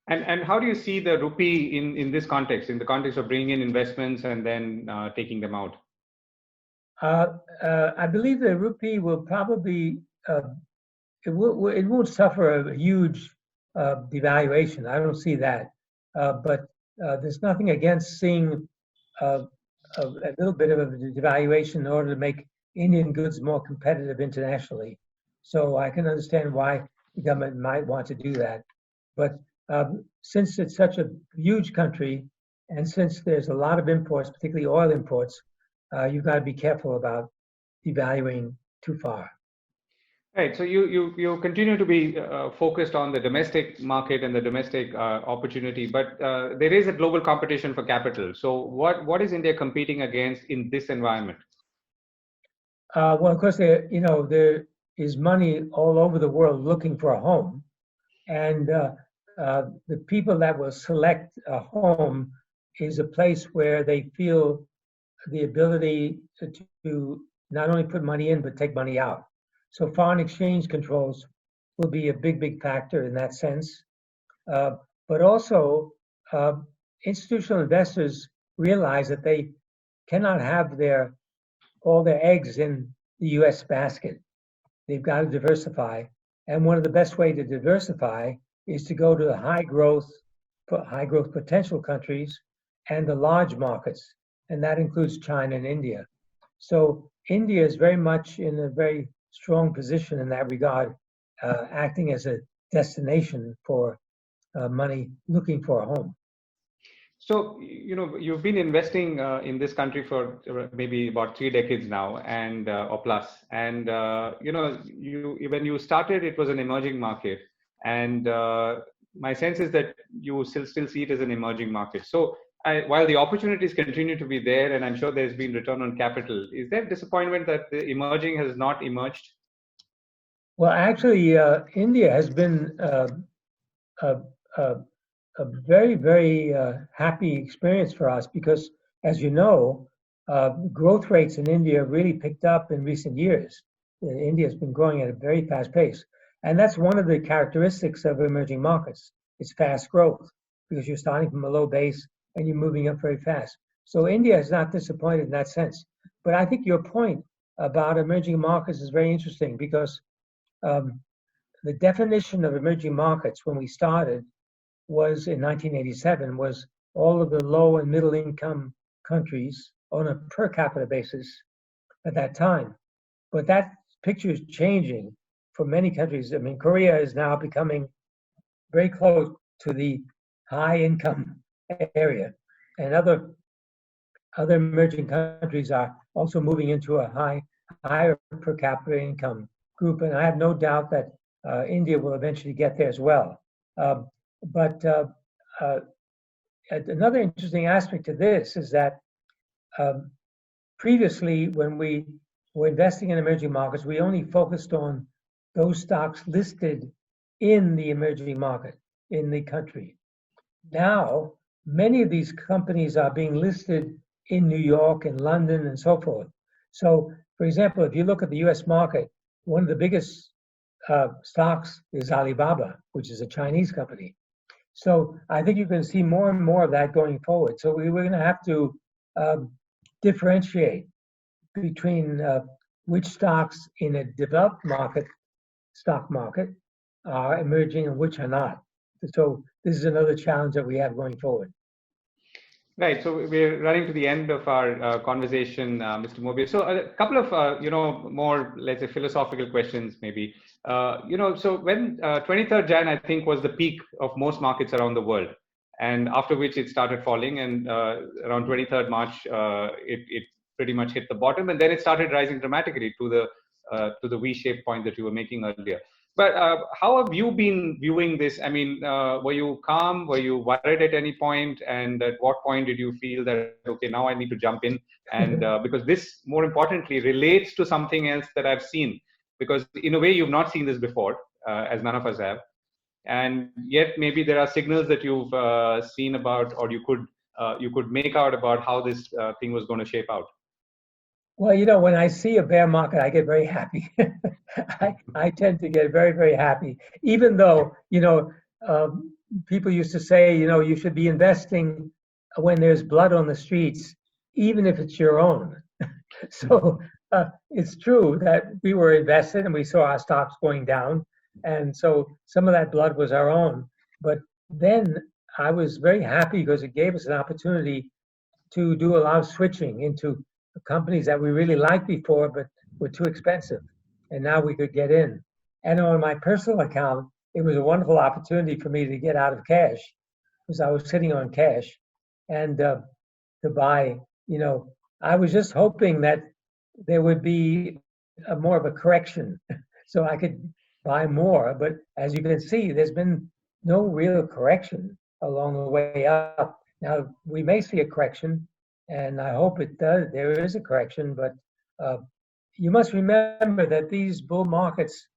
And how do you see the rupee in this context, in the context of bringing in investments and then taking them out? I believe the rupee will probably, it won't suffer a huge devaluation. I don't see that. But there's nothing against seeing a little bit of a devaluation in order to make Indian goods more competitive internationally. So I can understand why the government might want to do that. But Since it's such a huge country, and since there's a lot of imports, particularly oil imports, you've got to be careful about devaluing too far. Right. So you continue to be focused on the domestic market and the domestic opportunity, but there is a global competition for capital. So what is India competing against in this environment? Well, of course, there is money all over the world looking for a home, and the people that will select a home is a place where they feel the ability to not only put money in but take money out. So foreign exchange controls will be a big factor in that sense. But also, institutional investors realize that they cannot have all their eggs in the U.S. basket. They've got to diversify. And one of the best ways to diversify is to go to the high growth potential countries and the large markets. And that includes China and India. So India is very much in a very strong position in that regard, acting as a destination for money looking for a home. So, you've been investing in this country for maybe about 3 decades now, and or plus. And when you started, it was an emerging market, and my sense is that you still see it as an emerging market. So, while the opportunities continue to be there, and I'm sure there's been return on capital, is there disappointment that the emerging has not emerged? Well, actually, India has been a very happy experience for us because, as you know, growth rates in India really picked up in recent years. India has been growing at a very fast pace. And that's one of the characteristics of emerging markets. It's fast growth because you're starting from a low base and you're moving up very fast. So India is not disappointed in that sense. But I think your point about emerging markets is very interesting because the definition of emerging markets when we started was in 1987 was all of the low and middle income countries on a per capita basis at that time. But that picture is changing for many countries. I mean, Korea is now becoming very close to the high income area, and other emerging countries are also moving into a higher per capita income group. And I have no doubt that India will eventually get there as well. But another interesting aspect to this is that previously, when we were investing in emerging markets, we only focused on those stocks listed in the emerging market, in the country. Now, many of these companies are being listed in New York and London and so forth. So, for example, if you look at the US market, one of the biggest stocks is Alibaba, which is a Chinese company. So I think you're going to see more and more of that going forward. So we're going to have to differentiate between which stocks in a developed stock market are emerging and which are not. So this is another challenge that we have going forward. Right. So we're running to the end of our conversation, Mr. Mobius. So a couple of, more, let's say, philosophical questions, maybe. So when 23rd Jan, I think, was the peak of most markets around the world, and after which it started falling, and around 23rd March, it pretty much hit the bottom, and then it started rising dramatically to the V-shaped point that you were making earlier. But how have you been viewing this? I mean, were you calm? Were you worried at any point? And at what point did you feel that, okay, now I need to jump in? And because this, more importantly, relates to something else that I've seen. Because in a way, you've not seen this before, as none of us have. And yet, maybe there are signals that you've seen about, or you could make out about how this thing was going to shape out. Well, when I see a bear market, I get very happy. I tend to get very happy, even though, people used to say, you should be investing when there's blood on the streets, even if it's your own. So it's true that we were invested and we saw our stocks going down. And so some of that blood was our own. But then I was very happy because it gave us an opportunity to do a lot of switching into companies that we really liked before, but were too expensive. And now we could get in. And on my personal account, it was a wonderful opportunity for me to get out of cash because I was sitting on cash and to buy, I was just hoping that there would be more of a correction so I could buy more. But as you can see, there's been no real correction along the way up. Now, we may see a correction, and I hope it does. There is a correction, but you must remember that these bull markets,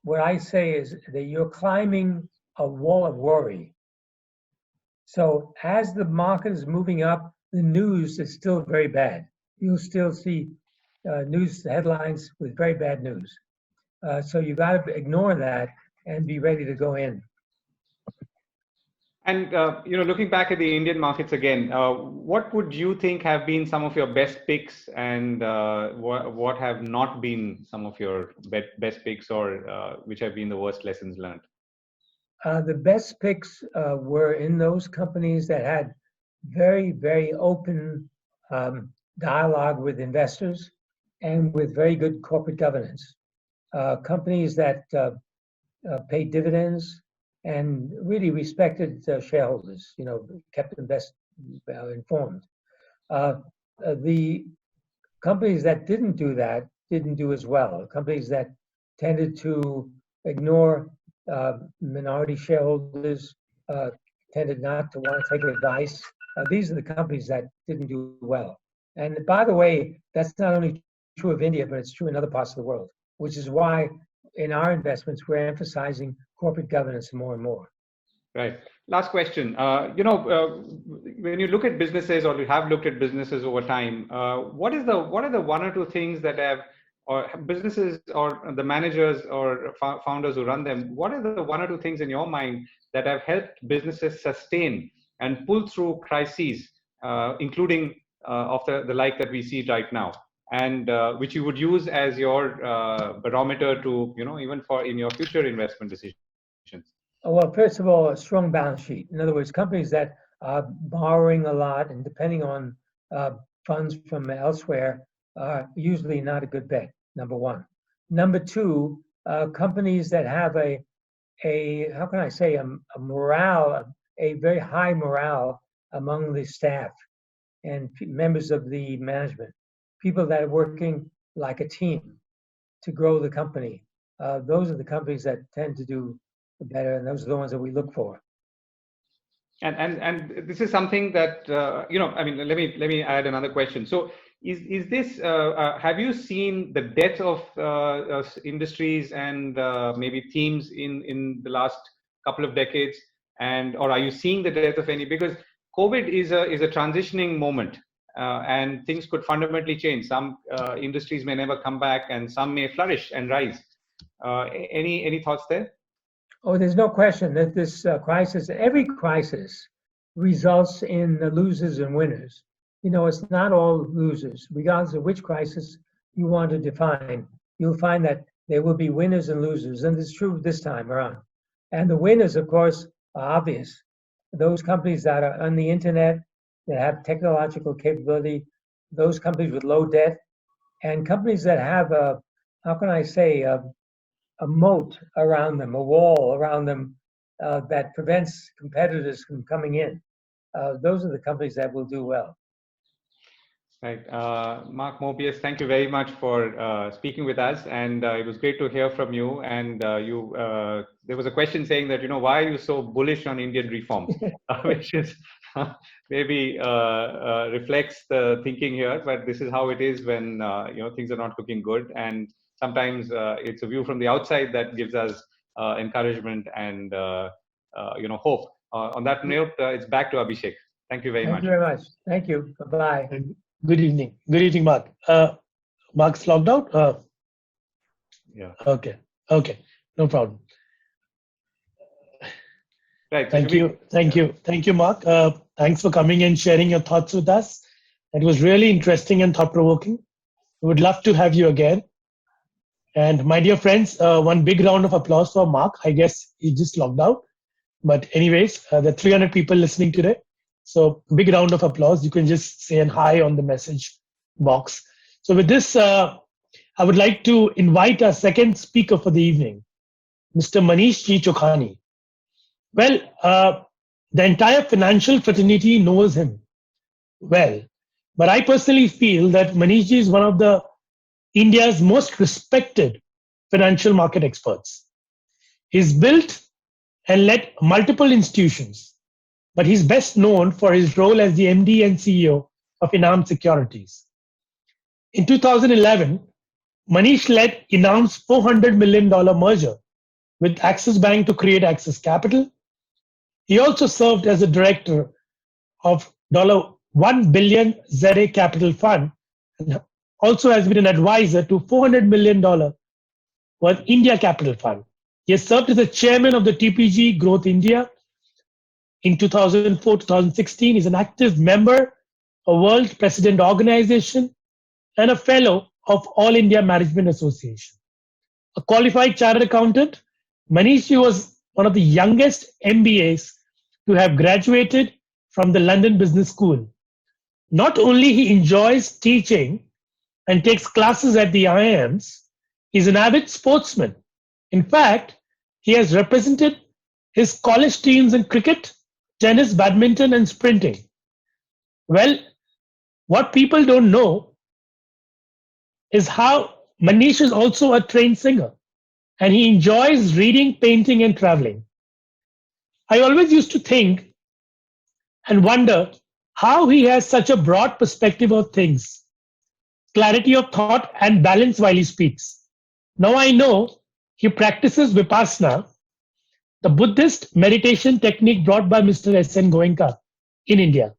what I say is that you're climbing a wall of worry. So as the market is moving up, the news is still very bad. You'll still see news headlines with very bad news. So you got to ignore that and be ready to go in. And looking back at the Indian markets again, what would you think have been some of your best picks, and what have not been some of your best picks, or which have been the worst lessons learned? The best picks were in those companies that had very, very open dialogue with investors and with very good corporate governance. Companies that paid dividends and really respected shareholders, kept them best informed. The companies that didn't do that didn't do as well. Companies that tended to ignore minority shareholders, tended not to want to take advice. These are the companies that didn't do well. And by the way, that's not only true of India, but it's true in other parts of the world, which is why in our investments, we're emphasizing corporate governance more and more. Right. Last question. When you look at businesses, or you have looked at businesses over time, what are the one or two things that have, or businesses or the managers or founders who run them, what are the one or two things in your mind that have helped businesses sustain and pull through crises, including of the like that we see right now, and which you would use as your barometer to, even for in your future investment decisions? Well, first of all, a strong balance sheet. In other words, companies that are borrowing a lot and depending on funds from elsewhere are usually not a good bet, number one. Number two, companies that have a how can I say, a morale, a very high morale among the staff and members of the management, people that are working like a team to grow the company. Those are the companies that tend to do better, and those are the ones that we look for. And this is something that let me add another question. So is this have you seen the death of industries and maybe teams in the last couple of decades, or are you seeing the death of any? Because COVID is a transitioning moment, and things could fundamentally change. Some industries may never come back, and some may flourish and rise. Any thoughts there? Oh, there's no question that this crisis, every crisis, results in losers and winners. It's not all losers. Regardless of which crisis you want to define, you'll find that there will be winners and losers, and it's true this time around. And the winners, of course, are obvious. Those companies that are on the internet, that have technological capability, those companies with low debt, and companies that have a moat around them, a wall around them that prevents competitors from coming in. Those are the companies that will do well. Right. Mark Mobius, thank you very much for speaking with us. And it was great to hear from you. And there was a question saying that, why are you so bullish on Indian reforms? Which is maybe reflects the thinking here. But this is how it is when, things are not looking good. And sometimes it's a view from the outside that gives us encouragement and, hope. On that note, it's back to Abhishek. Thank you very much. Thank you very much. Thank you. Bye-bye. Good evening. Good evening, Mark. Mark's logged out? Yeah. Okay. No problem. Right. Thank you, Mark. Thanks for coming and sharing your thoughts with us. It was really interesting and thought-provoking. We would love to have you again. And my dear friends, one big round of applause for Mark. I guess he just logged out. But anyways, there are 300 people listening today. So big round of applause. You can just say an hi on the message box. So with this, I would like to invite our second speaker for the evening. Mr. Manish Chokhani. Well, the entire financial fraternity knows him well, but I personally feel that Manish is one of the India's most respected financial market experts. He's built and led multiple institutions, but he's best known for his role as the MD and CEO of Enam Securities. In 2011, Manish led Enam's $400 million merger with Axis Bank to create Axis Capital. He also served as a director of $1 billion ZA Capital Fund and also has been an advisor to $400 million worth India Capital Fund. He has served as the chairman of the TPG Growth India in 2004-2016. He's an active member of World President Organization and a fellow of All India Management Association. A qualified chartered accountant, Manish was one of the youngest MBAs to have graduated from the London Business School. Not only he enjoys teaching and takes classes at the IIMs, he's an avid sportsman. In fact, he has represented his college teams in cricket, tennis, badminton, and sprinting. Well, what people don't know is how Manish is also a trained singer and he enjoys reading, painting, and traveling. I always used to think and wonder how he has such a broad perspective of things, clarity of thought, and balance while he speaks. Now I know he practices Vipassana, the Buddhist meditation technique brought by Mr. S.N. Goenka in India.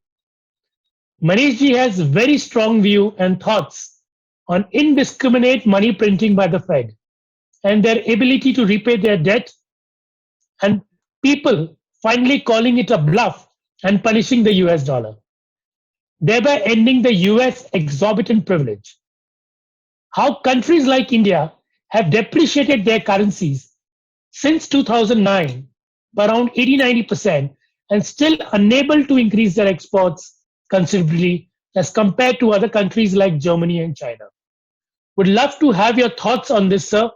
Manish ji has very strong view and thoughts on indiscriminate money printing by the Fed and their ability to repay their debt, and people finally calling it a bluff and punishing the US dollar, thereby ending the US exorbitant privilege. How countries like India have depreciated their currencies since 2009 by around 80-90% and still unable to increase their exports considerably as compared to other countries like Germany and China. Would love to have your thoughts on this, sir,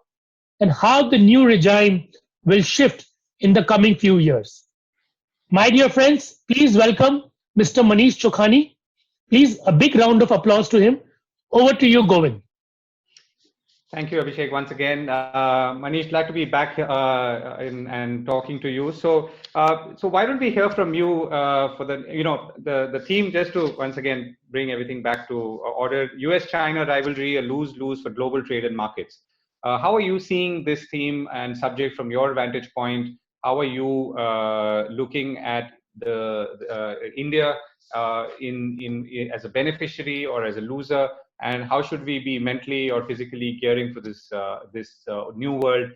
and how the new regime will shift in the coming few years. My dear friends, please welcome Mr. Manish Chokhani. Please, a big round of applause to him. Over to you, Govind. Thank you, Abhishek, once again. Manish, glad to be back and talking to you. So why don't we hear from you for the theme, just to once again bring everything back to order. US-China rivalry, a lose-lose for global trade and markets. How are you seeing this theme and subject from your vantage point? How are you looking at India as a beneficiary or as a loser? And how should we be mentally or physically gearing for this new world,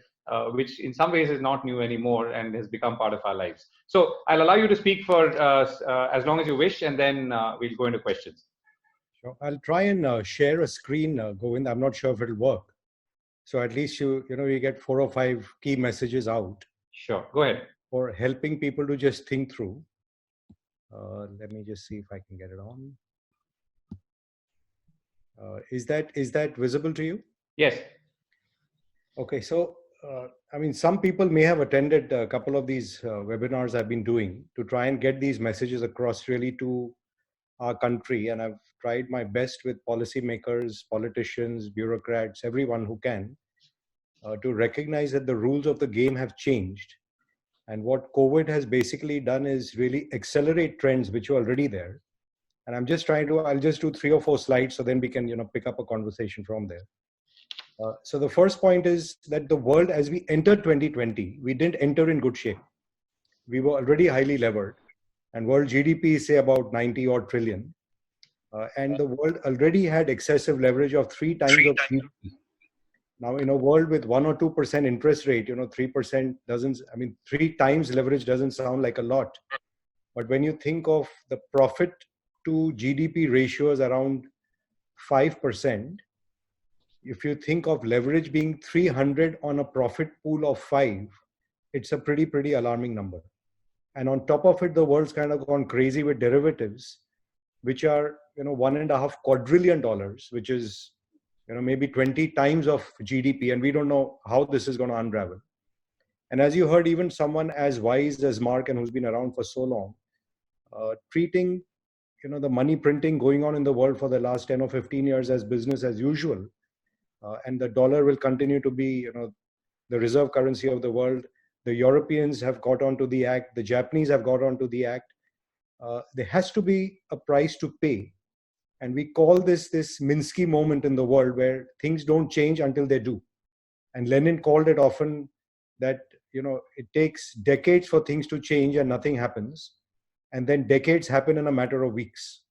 which in some ways is not new anymore and has become part of our lives? So I'll allow you to speak for as long as you wish, and then we'll go into questions. Sure. I'll try and share a screen, Govind. I'm not sure if it'll work. So at least you get 4 or 5 key messages out. Sure, go ahead. For helping people to just think through. Let me just see if I can get it on. Is that visible to you? Yes. Okay, so some people may have attended a couple of these webinars I've been doing to try and get these messages across really to our country, and I've tried my best with policymakers, politicians, bureaucrats, everyone who can, to recognize that the rules of the game have changed. And what COVID has basically done is really accelerate trends which are already there. And I'll just do 3 or 4 slides so then we can, pick up a conversation from there. So the first point is that the world, as we entered 2020, we didn't enter in good shape. We were already highly levered, and world GDP is say about 90 odd trillion. And the world already had excessive leverage of 3 times of GDP. Now, in a world with 1 or 2% interest rate, 3% doesn't, 3 times leverage doesn't sound like a lot. But when you think of the profit to GDP ratios around 5%, if you think of leverage being 300 on a profit pool of 5, it's a pretty alarming number. And on top of it, the world's kind of gone crazy with derivatives, which are, $1.5 quadrillion, which is, maybe 20 times of GDP. And we don't know how this is going to unravel. And as you heard, even someone as wise as Mark and who's been around for so long, treating the money printing going on in the world for the last 10 or 15 years as business as usual, and the dollar will continue to be the reserve currency of the world. The Europeans have got onto the act, the Japanese have got onto the act. There has to be a price to pay, and we call this Minsky moment in the world where things don't change until they do. And Lenin called it often that it takes decades for things to change and nothing happens, and then decades happen in a matter of weeks.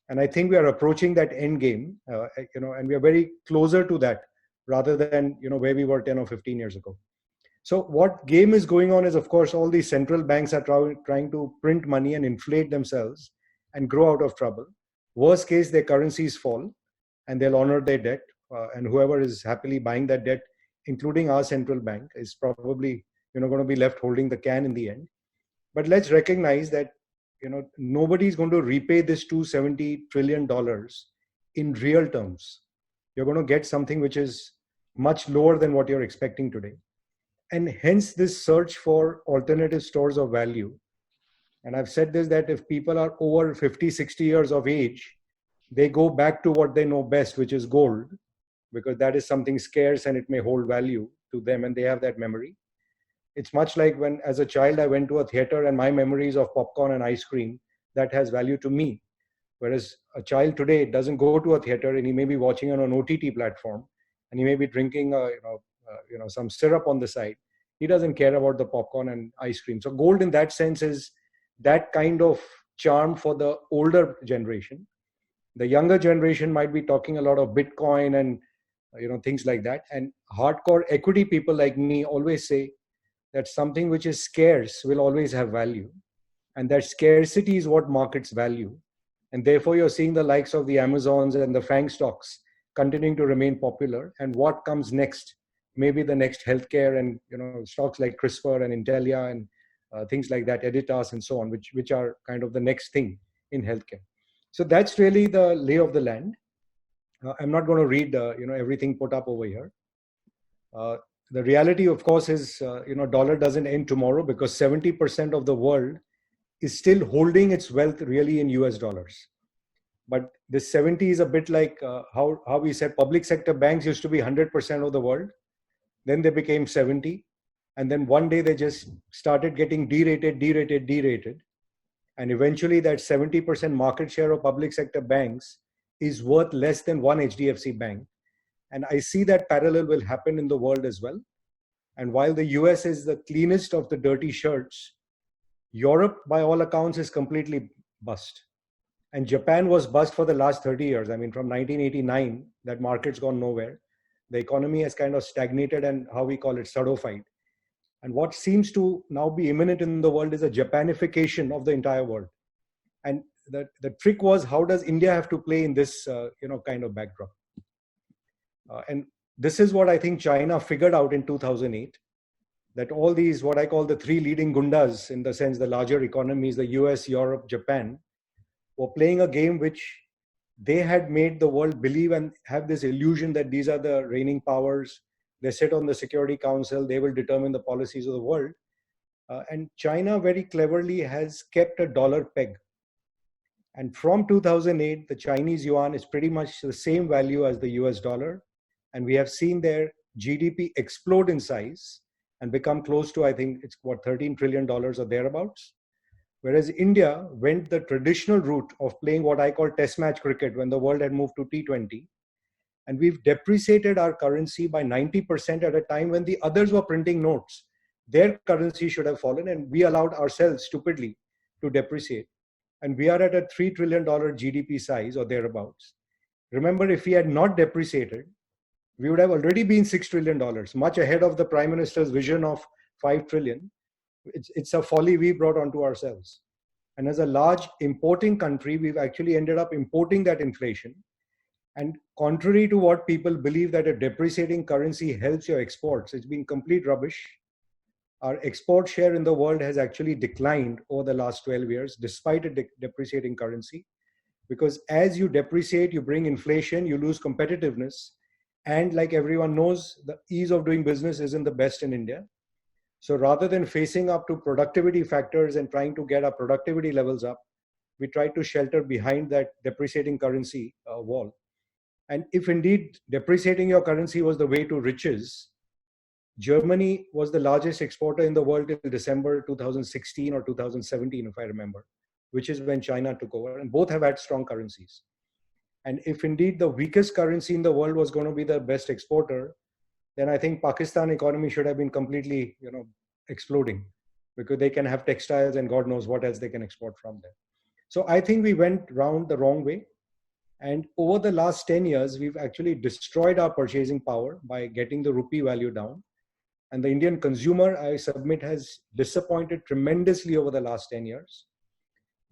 And I think we are approaching that end game, and we are very closer to that rather than where we were 10 or 15 years ago. So what game is going on is, of course, all these central banks are trying to print money and inflate themselves and grow out of trouble. Worst case, their currencies fall and they'll honor their debt. And whoever is happily buying that debt, including our central bank, is probably going to be left holding the can in the end. But let's recognize that nobody's going to repay this $270 trillion in real terms. You're going to get something which is much lower than what you're expecting today. And hence this search for alternative stores of value. And I've said this, that if people are over 50, 60 years of age, they go back to what they know best, which is gold, because that is something scarce and it may hold value to them and they have that memory. It's much like when, as a child, I went to a theater and my memories of popcorn and ice cream, that has value to me. Whereas a child today doesn't go to a theater and he may be watching on an OTT platform and he may be drinking some syrup on the side. He doesn't care about the popcorn and ice cream. So gold in that sense is that kind of charm for the older generation. The younger generation might be talking a lot of Bitcoin and things like that. And hardcore equity people like me always say that something which is scarce will always have value. And that scarcity is what markets value. And therefore you're seeing the likes of the Amazons and the FANG stocks continuing to remain popular. And what comes next? Maybe the next healthcare and stocks like CRISPR and Intellia and things like that, Editas and so on, which are kind of the next thing in healthcare. So that's really the lay of the land. I'm not going to read everything put up over here. The reality, of course, is dollar doesn't end tomorrow because 70% of the world is still holding its wealth really in US dollars. But this 70 is a bit like how we said public sector banks used to be 100% of the world. Then they became 70. And then one day they just started getting derated. And eventually that 70% market share of public sector banks is worth less than one HDFC bank. And I see that parallel will happen in the world as well. And while the US is the cleanest of the dirty shirts, Europe, by all accounts, is completely bust. And Japan was bust for the last 30 years. I mean, from 1989, that market's gone nowhere. The economy has kind of stagnated and how we call it, solidified. And what seems to now be imminent in the world is a Japanification of the entire world. And the trick was, how does India have to play in this kind of backdrop? And this is what I think China figured out in 2008, that all these, what I call the three leading gundas, in the sense the larger economies, the US, Europe, Japan, were playing a game which they had made the world believe and have this illusion that these are the reigning powers. They sit on the Security Council, they will determine the policies of the world. And China very cleverly has kept a dollar peg. And from 2008, the Chinese yuan is pretty much the same value as the US dollar. And we have seen their GDP explode in size and become close to, I think it's what, $13 trillion or thereabouts. Whereas India went the traditional route of playing what I call test match cricket when the world had moved to T20. And we've depreciated our currency by 90% at a time when the others were printing notes. Their currency should have fallen and we allowed ourselves stupidly to depreciate. And we are at a $3 trillion GDP size or thereabouts. Remember, if we had not depreciated, we would have already been $6 trillion, much ahead of the Prime Minister's vision of $5 trillion. It's a folly we brought onto ourselves. And as a large importing country, we've actually ended up importing that inflation. And contrary to what people believe that a depreciating currency helps your exports, it's been complete rubbish. Our export share in the world has actually declined over the last 12 years, despite a depreciating currency. Because as you depreciate, you bring inflation, you lose competitiveness. And like everyone knows, the ease of doing business isn't the best in India. So rather than facing up to productivity factors and trying to get our productivity levels up, we tried to shelter behind that depreciating currency wall. And if indeed depreciating your currency was the way to riches, Germany was the largest exporter in the world till December 2016 or 2017, if I remember, which is when China took over. And both have had strong currencies. And if indeed the weakest currency in the world was going to be the best exporter, then I think Pakistan economy should have been completely, exploding, because they can have textiles and God knows what else they can export from there. So I think we went round the wrong way. And over the last 10 years, we've actually destroyed our purchasing power by getting the rupee value down. And the Indian consumer, I submit, has disappointed tremendously over the last 10 years.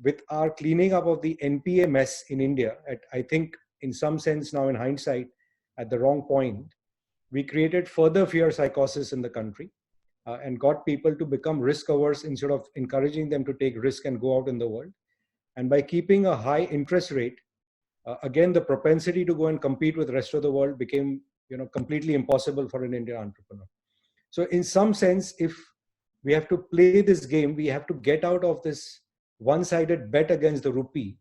With our cleaning up of the NPA mess in India, I think in some sense now in hindsight, at the wrong point, we created further fear psychosis in the country and got people to become risk averse instead of encouraging them to take risk and go out in the world. And by keeping a high interest rate, again, the propensity to go and compete with the rest of the world became, completely impossible for an Indian entrepreneur. So in some sense, if we have to play this game, we have to get out of this one-sided bet against the rupee,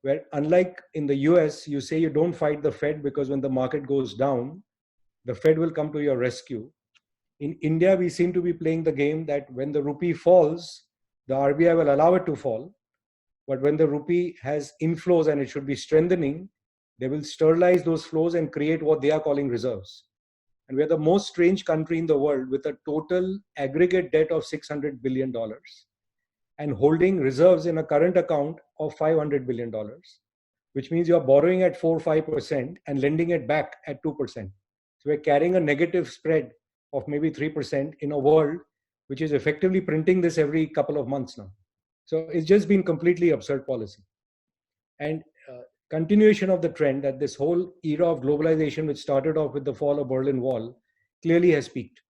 where unlike in the US, you say you don't fight the Fed because when the market goes down, the Fed will come to your rescue. In India, we seem to be playing the game that when the rupee falls, the RBI will allow it to fall. But when the rupee has inflows and it should be strengthening, they will sterilize those flows and create what they are calling reserves. And we're the most strange country in the world with a total aggregate debt of $600 billion and holding reserves in a current account of $500 billion, which means you're borrowing at 4 or 5% and lending it back at 2%. So we're carrying a negative spread of maybe 3% in a world which is effectively printing this every couple of months now. So it's just been completely absurd policy. And continuation of the trend that this whole era of globalization, which started off with the fall of Berlin Wall, clearly has peaked.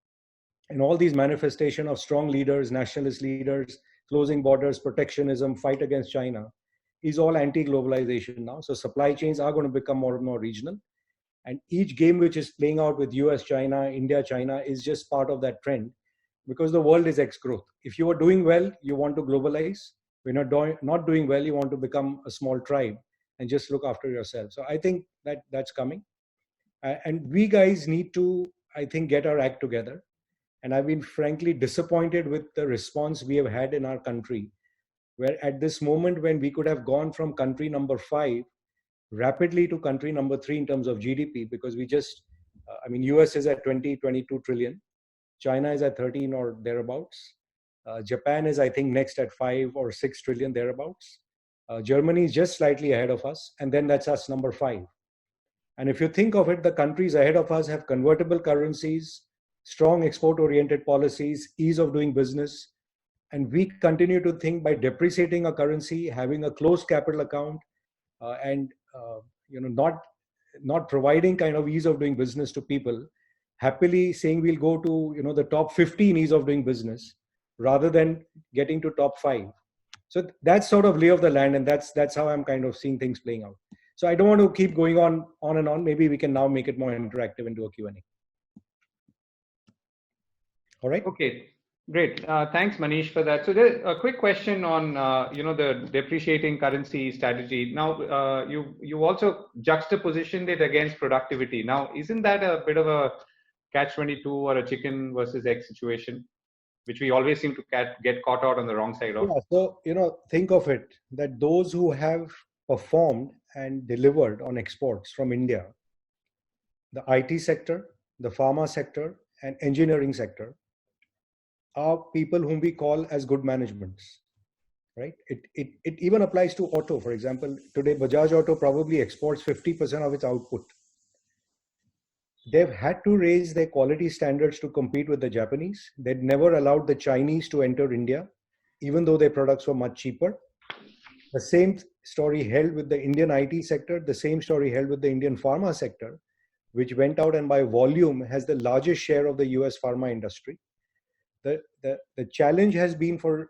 And all these manifestations of strong leaders, nationalist leaders, closing borders, protectionism, fight against China, is all anti-globalization now. So supply chains are going to become more and more regional. And each game which is playing out with US, China, India, China is just part of that trend, because the world is ex-growth. If you are doing well, you want to globalize. When you're not doing well, you want to become a small tribe and just look after yourself. So I think that's coming. And we guys need to, I think, get our act together. And I've been frankly disappointed with the response we have had in our country, where at this moment when we could have gone from country number 5 rapidly to country number 3 in terms of GDP, because we just, US is at 22 trillion. China is at 13 or thereabouts. Japan is, I think, next at 5 or 6 trillion thereabouts. Germany is just slightly ahead of us. And then that's us, number 5. And if you think of it, the countries ahead of us have convertible currencies, strong export-oriented policies, ease of doing business. And we continue to think by depreciating a currency, having a closed capital account, and not providing kind of ease of doing business to people, happily saying we'll go to the top 15 ease of doing business rather than getting to top 5. So that's sort of lay of the land, and that's how I'm kind of seeing things playing out. So I don't want to keep going on and on. Maybe we can now make it more interactive and do a Q&A. All right. Okay, great. Thanks, Manish, for that. So there's a quick question on the depreciating currency strategy. Now, you also juxtapositioned it against productivity. Now, isn't that a bit of a catch-22 or a chicken versus egg situation, which we always seem to get caught out on the wrong side of? Yeah, so think of it that those who have performed and delivered on exports from India, the IT sector, the pharma sector, and engineering sector, are people whom we call as good managements, right? It even applies to auto. For example, today Bajaj Auto probably exports 50% of its output. They've had to raise their quality standards to compete with the Japanese. They'd never allowed the Chinese to enter India, even though their products were much cheaper. The same story held with the Indian IT sector, the same story held with the Indian pharma sector, which went out and by volume has the largest share of the US pharma industry. The challenge has been for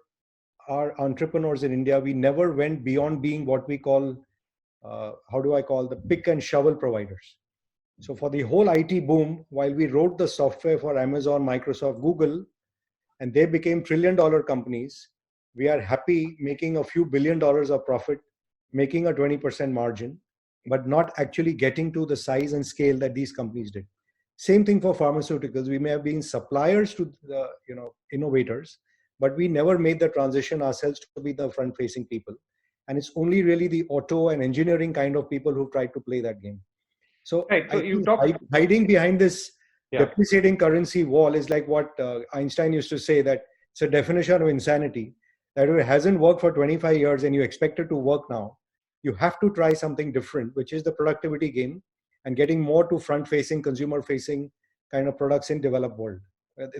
our entrepreneurs in India, we never went beyond being what we call, the pick and shovel providers. So for the whole IT boom, while we wrote the software for Amazon, Microsoft, Google, and they became trillion-dollar companies. We are happy making a few $billion of profit, making a 20% margin, but not actually getting to the size and scale that these companies did. Same thing for pharmaceuticals. We may have been suppliers to the innovators, but we never made the transition ourselves to be the front-facing people. And it's only really the auto and engineering kind of people who tried to play that game. So, right. So hiding behind this yeah. depreciating currency wall is like what Einstein used to say, that it's a definition of insanity, that if it hasn't worked for 25 years and you expect it to work now, you have to try something different, which is the productivity game and getting more to front-facing, consumer-facing kind of products in developed world.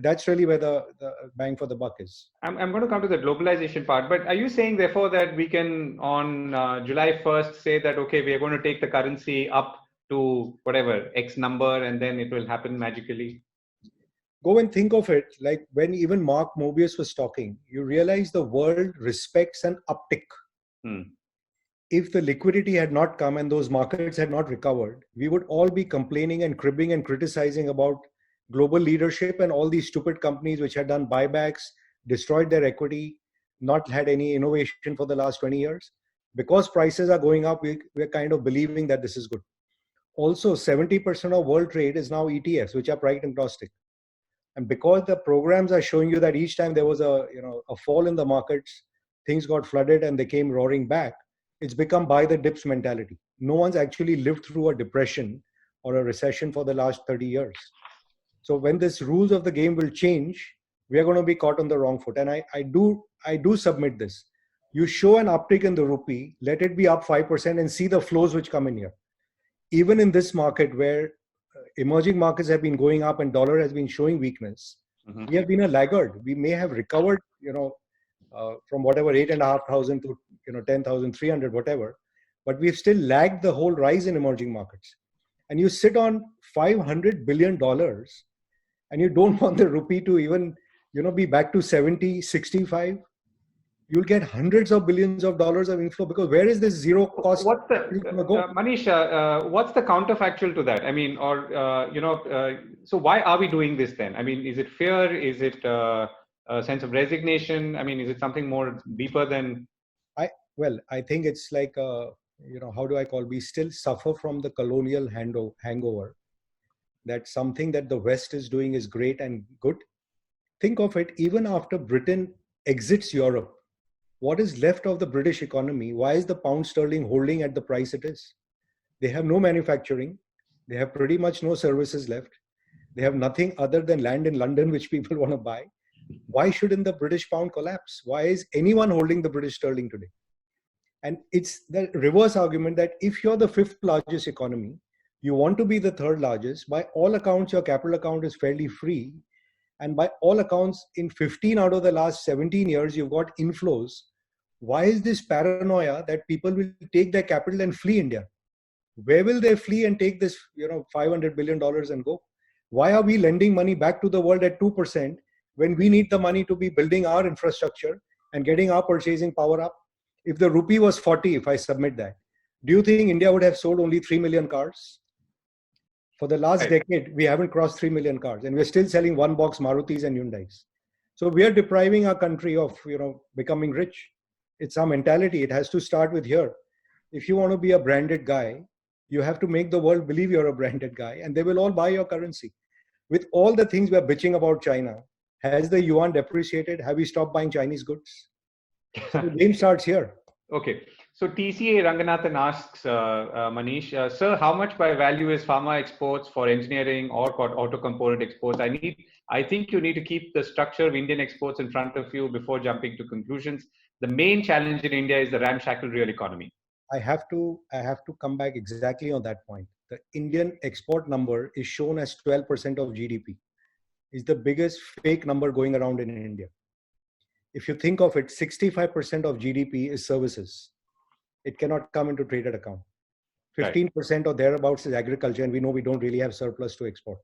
That's really where the bang for the buck is. I'm going to come to the globalization part, but are you saying therefore that we can on July 1st say that, okay, we are going to take the currency up to whatever X number and then it will happen magically? Go and think of it like when even Mark Mobius was talking, you realize the world respects an uptick. If the liquidity had not come and those markets had not recovered, we would all be complaining and cribbing and criticizing about global leadership and all these stupid companies which had done buybacks, destroyed their equity, not had any innovation for the last 20 years. Because prices are going up, we're kind of believing that this is good. Also, 70% of world trade is now ETFs, which are price agnostic. And because the programs are showing you that each time there was a fall in the markets, things got flooded and they came roaring back, it's become buy the dips mentality. No one's actually lived through a depression or a recession for the last 30 years. So when this rules of the game will change, we are going to be caught on the wrong foot. And I do submit this. You show an uptick in the rupee, let it be up 5% and see the flows which come in here. Even in this market where emerging markets have been going up and dollar has been showing weakness, we have been a laggard. We may have recovered, from whatever 8,500 to 10,300, whatever, but we've still lagged the whole rise in emerging markets. And you sit on $500 billion and you don't want the rupee to even be back to 70, 65. You'll get hundreds of billions of dollars of inflow, because where is this zero cost? What's the Manish? What's the counterfactual to that? I mean, so why are we doing this then? I mean, is it fear? Is it a sense of resignation? I mean, is it something more deeper than? I think it's like how do I call? We still suffer from the colonial hangover. That something that the West is doing is great and good. Think of it. Even after Britain exits Europe, what is left of the British economy? Why is the pound sterling holding at the price it is? They have no manufacturing. They have pretty much no services left. They have nothing other than land in London, which people want to buy. Why shouldn't the British pound collapse? Why is anyone holding the British sterling today? And it's the reverse argument that if you're the fifth largest economy, you want to be the third largest. By all accounts, your capital account is fairly free. And by all accounts, in 15 out of the last 17 years, you've got inflows. Why is this paranoia that people will take their capital and flee India? Where will they flee and take this, $500 billion and go? Why are we lending money back to the world at 2% when we need the money to be building our infrastructure and getting our purchasing power up? If the rupee was 40, if I submit that, do you think India would have sold only 3 million cars? For the last decade, we haven't crossed 3 million cars, and we're still selling one box Marutis and Hyundais. So we are depriving our country of, becoming rich. It's our mentality. It has to start with here. If you want to be a branded guy, you have to make the world believe you're a branded guy, and they will all buy your currency. With all the things we're bitching about China, has the yuan depreciated? Have we stopped buying Chinese goods? So the game starts here. Okay. So TCA Ranganathan asks, Manish, sir, how much by value is pharma exports for engineering or auto component exports? I think you need to keep the structure of Indian exports in front of you before jumping to conclusions. The main challenge in India is the ramshackle real economy. I have to come back exactly on that point. The Indian export number is shown as 12% of GDP. It's the biggest fake number going around in India. If you think of it, 65% of GDP is services. It cannot come into traded account. 15% or thereabouts is agriculture, and we know we don't really have surplus to export.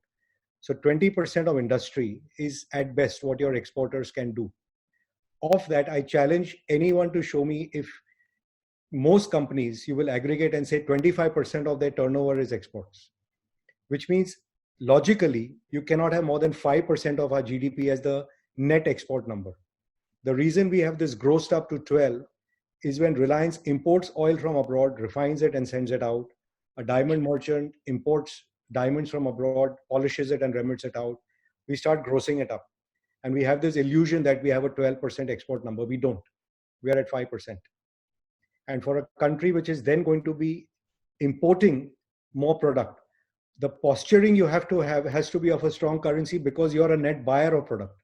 So 20% of industry is at best what your exporters can do. Of that, I challenge anyone to show me if most companies, you will aggregate and say 25% of their turnover is exports, which means logically, you cannot have more than 5% of our GDP as the net export number. The reason we have this grossed up to 12 is when Reliance imports oil from abroad, refines it and sends it out. A diamond merchant imports diamonds from abroad, polishes it and remits it out. We start grossing it up. And we have this illusion that we have a 12% export number. We don't. We are at 5%. And for a country which is then going to be importing more product, the posturing you have to have has to be of a strong currency because you're a net buyer of product.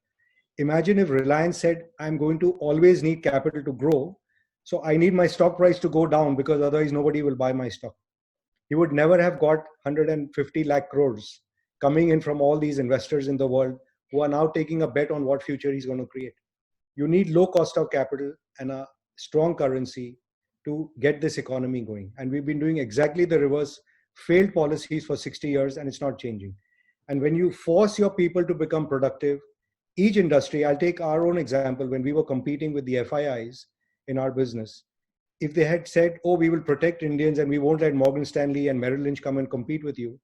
Imagine if Reliance said, I'm going to always need capital to grow, so I need my stock price to go down because otherwise nobody will buy my stock. He would never have got 150 lakh crores coming in from all these investors in the world who are now taking a bet on what future he's going to create. You need low cost of capital and a strong currency to get this economy going. And we've been doing exactly the reverse, failed policies for 60 years, and it's not changing. And when you force your people to become productive, each industry, I'll take our own example, when we were competing with the FIIs in our business, if they had said, oh, we will protect Indians and we won't let Morgan Stanley and Merrill Lynch come and compete with you,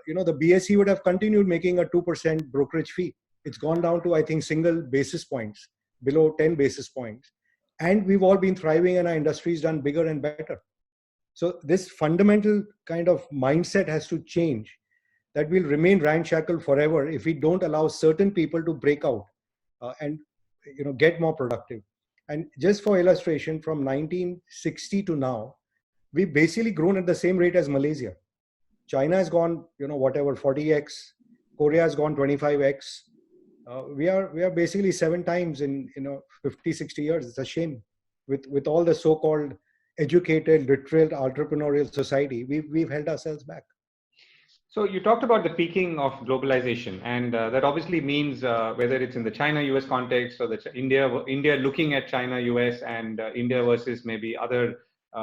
the BSE would have continued making a 2% brokerage fee. It's gone down to, I think, single basis points, below 10 basis points. And we've all been thriving and our industry's done bigger and better. So this fundamental kind of mindset has to change, that we'll remain ramshackled forever if we don't allow certain people to break out and get more productive. And just for illustration, from 1960 to now, we've basically grown at the same rate as Malaysia. China has gone, 40x. Korea has gone 25x. We are basically 7 times in 50, 60 years. It's a shame. With all the so-called educated, literate, entrepreneurial society, we've held ourselves back. So you talked about the peaking of globalization, and that obviously means whether it's in the China-US context or the India looking at China-US and India versus maybe other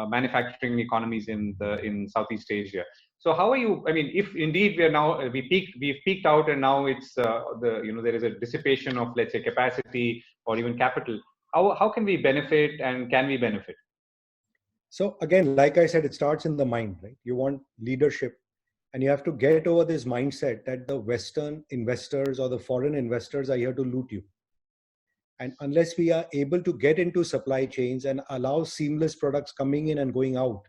manufacturing economies in Southeast Asia. So how are you? I mean, if indeed we've peaked out, and now it's there is a dissipation of, let's say, capacity or even capital. How can we benefit, and can we benefit? So again, like I said, it starts in the mind, right? You want leadership. And you have to get over this mindset that the Western investors or the foreign investors are here to loot you. And unless we are able to get into supply chains and allow seamless products coming in and going out,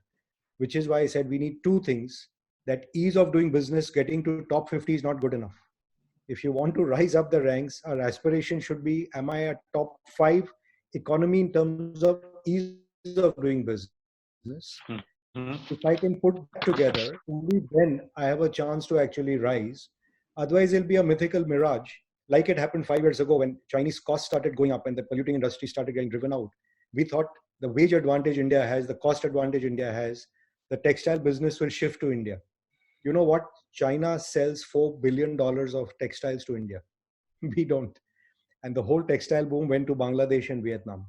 which is why I said we need 2 things, that ease of doing business, getting to top 50 is not good enough. If you want to rise up the ranks, our aspiration should be, am I a top 5 economy in terms of ease of doing business? If I can put that together, only then I have a chance to actually rise. Otherwise, it'll be a mythical mirage, like it happened 5 years ago when Chinese costs started going up and the polluting industry started getting driven out. We thought the wage advantage India has, the cost advantage India has, the textile business will shift to India. You know what? China sells $4 billion of textiles to India. We don't. And the whole textile boom went to Bangladesh and Vietnam.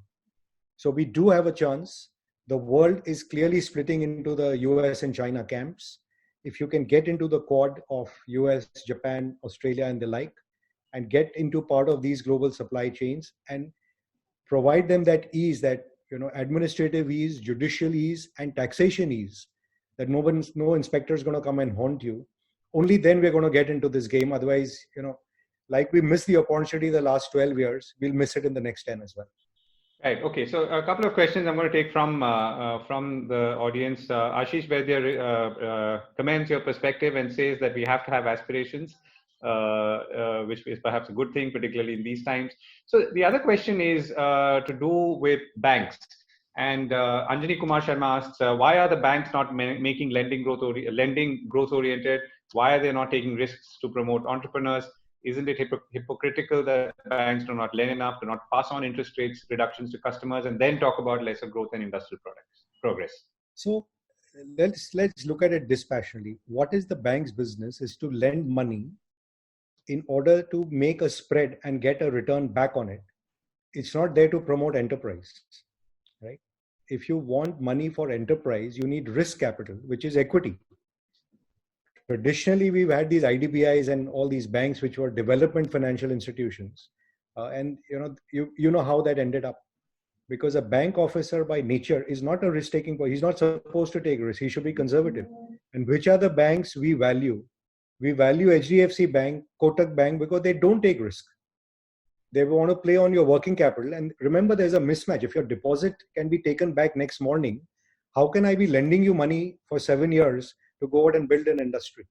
So we do have a chance. The world is clearly splitting into the US and China camps. If you can get into the quad of US, Japan, Australia, and the like, and get into part of these global supply chains and provide them that ease, that administrative ease, judicial ease, and taxation ease, that no inspector is going to come and haunt you. Only then we're going to get into this game. Otherwise, like we missed the opportunity the last 12 years, we'll miss it in the next 10 as well. Right. Okay. So a couple of questions I'm going to take from the audience. Ashish Vaidya comments your perspective and says that we have to have aspirations, which is perhaps a good thing, particularly in these times. So the other question is to do with banks. And Anjani Kumar Sharma asks, why are the banks not making lending growth oriented? Why are they not taking risks to promote entrepreneurs? Isn't it hypocritical that banks do not lend enough, do not pass on interest rates reductions to customers, and then talk about lesser growth and industrial progress? So let's look at it dispassionately. What is the bank's business? Is to lend money in order to make a spread and get a return back on it. It's not there to promote enterprise, right? If you want money for enterprise, you need risk capital, which is equity. Traditionally, we've had these IDBIs and all these banks, which were development financial institutions. And you know how that ended up. Because a bank officer by nature is not a risk-taking point. He's not supposed to take risk. He should be conservative. And which are the banks we value? We value HDFC Bank, Kotak Bank, because they don't take risk. They want to play on your working capital. And remember, there's a mismatch. If your deposit can be taken back next morning, how can I be lending you money for 7 years to go out and build an industry?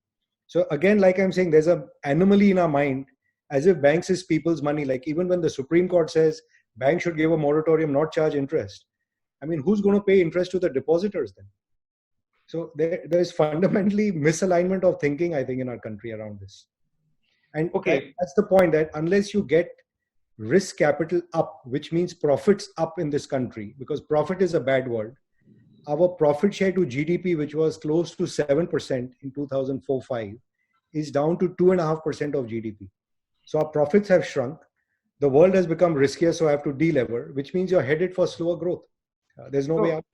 So again, like I'm saying, there's an anomaly in our mind, as if banks is people's money. Like even when the Supreme Court says banks should give a moratorium, not charge interest. I mean, who's going to pay interest to the depositors then? So there's fundamentally misalignment of thinking, I think, in our country around this. And that's the point, that unless you get risk capital up, which means profits up in this country, because profit is a bad word. Our profit share to GDP, which was close to 7% in 2004-5, is down to 2.5% of GDP. So our profits have shrunk. The world has become riskier, so I have to delever, which means you're headed for slower growth. There's no way out.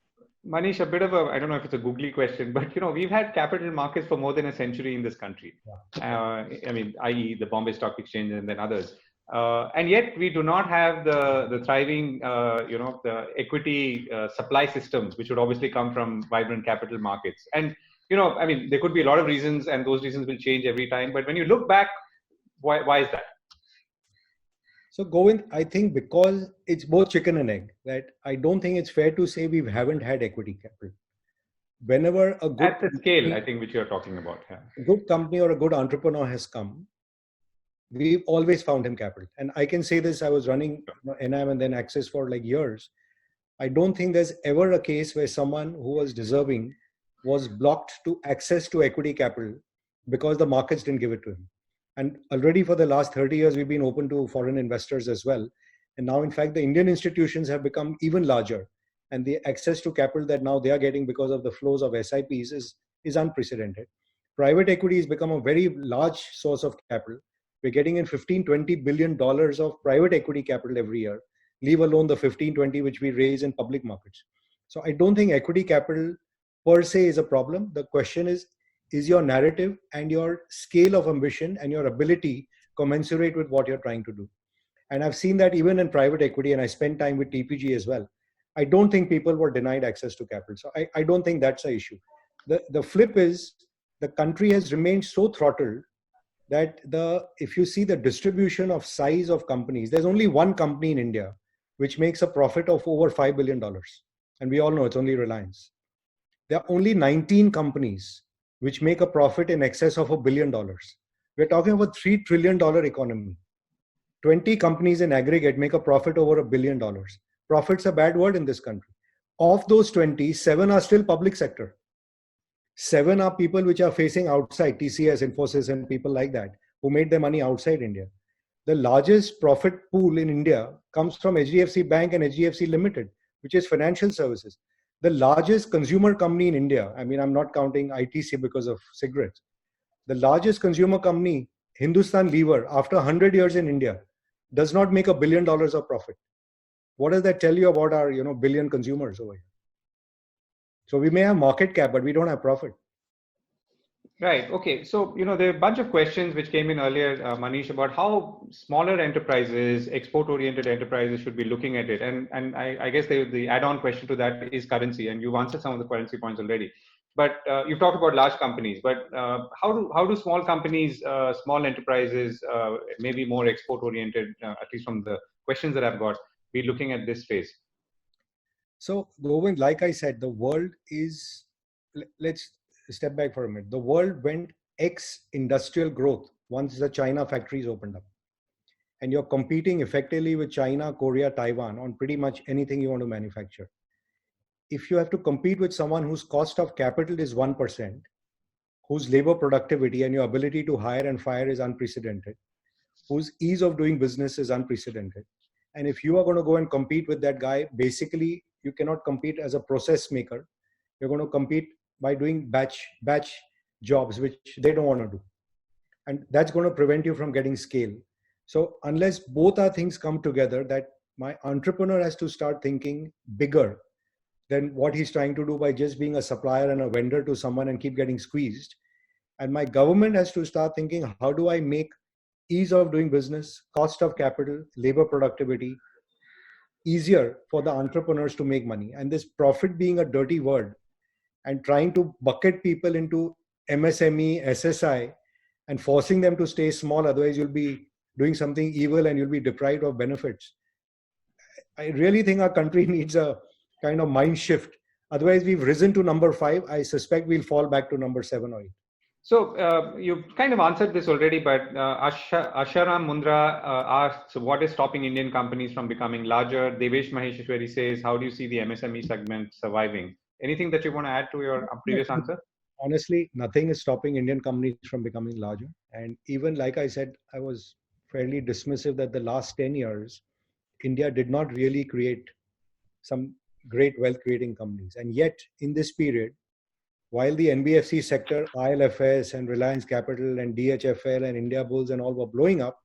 Manish, a bit of a, I don't know if it's a googly question, but we've had capital markets for more than a century in this country. I mean, i.e. the Bombay Stock Exchange and then others. And yet we do not have the thriving, the equity supply systems, which would obviously come from vibrant capital markets. And, I mean, there could be a lot of reasons, and those reasons will change every time. But when you look back, why is that? So Govind, I think because it's both chicken and egg, that I don't think it's fair to say we haven't had equity capital. Whenever a good at the scale, I think, which you're talking about, a good company or a good entrepreneur has come, we've always found him capital. And I can say this, I was running Enam and then Access for like years. I don't think there's ever a case where someone who was deserving was blocked to access to equity capital because the markets didn't give it to him. And already for the last 30 years, we've been open to foreign investors as well. And now, in fact, the Indian institutions have become even larger. And the access to capital that now they are getting because of the flows of SIPs is unprecedented. Private equity has become a very large source of capital. We're getting in $15-20 billion of private equity capital every year, leave alone the 15-20 which we raise in public markets. So I don't think equity capital per se is a problem. The question is your narrative and your scale of ambition and your ability commensurate with what you're trying to do? And I've seen that even in private equity, and I spent time with TPG as well. I don't think people were denied access to capital. So I don't think that's an issue. The flip is the country has remained so throttled that if you see the distribution of size of companies, there's only one company in India which makes a profit of over $5 billion. And we all know it's only Reliance. There are only 19 companies which make a profit in excess of $1 billion. We're talking about $3 trillion economy. 20 companies in aggregate make a profit over $1 billion. Profit's a bad word in this country. Of those 20, 7 are still public sector. 7 are people which are facing outside, TCS, Infosys, and people like that, who made their money outside India. The largest profit pool in India comes from HDFC Bank and HDFC Limited, which is financial services. The largest consumer company in India, I mean, I'm not counting ITC because of cigarettes. The largest consumer company, Hindustan Lever, after 100 years in India, does not make $1 billion of profit. What does that tell you about our, billion consumers over here? So we may have market cap, but we don't have profit. Right. Okay. So, there are a bunch of questions which came in earlier, Manish, about how smaller enterprises, export-oriented enterprises should be looking at it. And I guess the add-on question to that is currency. And you've answered some of the currency points already. But you've talked about large companies. But how do small companies, small enterprises, maybe more export-oriented, at least from the questions that I've got, be looking at this phase? So, Govind, like I said, the world is, let's step back for a minute. The world went industrial growth once the China factories opened up. And you're competing effectively with China, Korea, Taiwan on pretty much anything you want to manufacture. If you have to compete with someone whose cost of capital is 1%, whose labor productivity and your ability to hire and fire is unprecedented, whose ease of doing business is unprecedented. And if you are going to go and compete with that guy, basically you cannot compete as a process maker. You're going to compete by doing batch jobs, which they don't want to do. And that's going to prevent you from getting scale. So unless both our things come together, that my entrepreneur has to start thinking bigger than what he's trying to do by just being a supplier and a vendor to someone and keep getting squeezed. And my government has to start thinking, how do I make ease of doing business, cost of capital, labor productivity easier for the entrepreneurs to make money? And this profit being a dirty word and trying to bucket people into MSME, SSI and forcing them to stay small, otherwise you'll be doing something evil and you'll be deprived of benefits. I really think our country needs a kind of mind shift. Otherwise, we've risen to number 5. I suspect we'll fall back to number 7 or 8. So you've kind of answered this already, but Asharam Mundra asks, what is stopping Indian companies from becoming larger? Devesh Maheshwari says, how do you see the MSME segment surviving? Anything that you want to add to your previous answer? Honestly, nothing is stopping Indian companies from becoming larger. And even like I said, I was fairly dismissive that the last 10 years, India did not really create some great wealth creating companies. And yet in this period, while the NBFC sector, ILFS and Reliance Capital and DHFL and India Bulls and all were blowing up,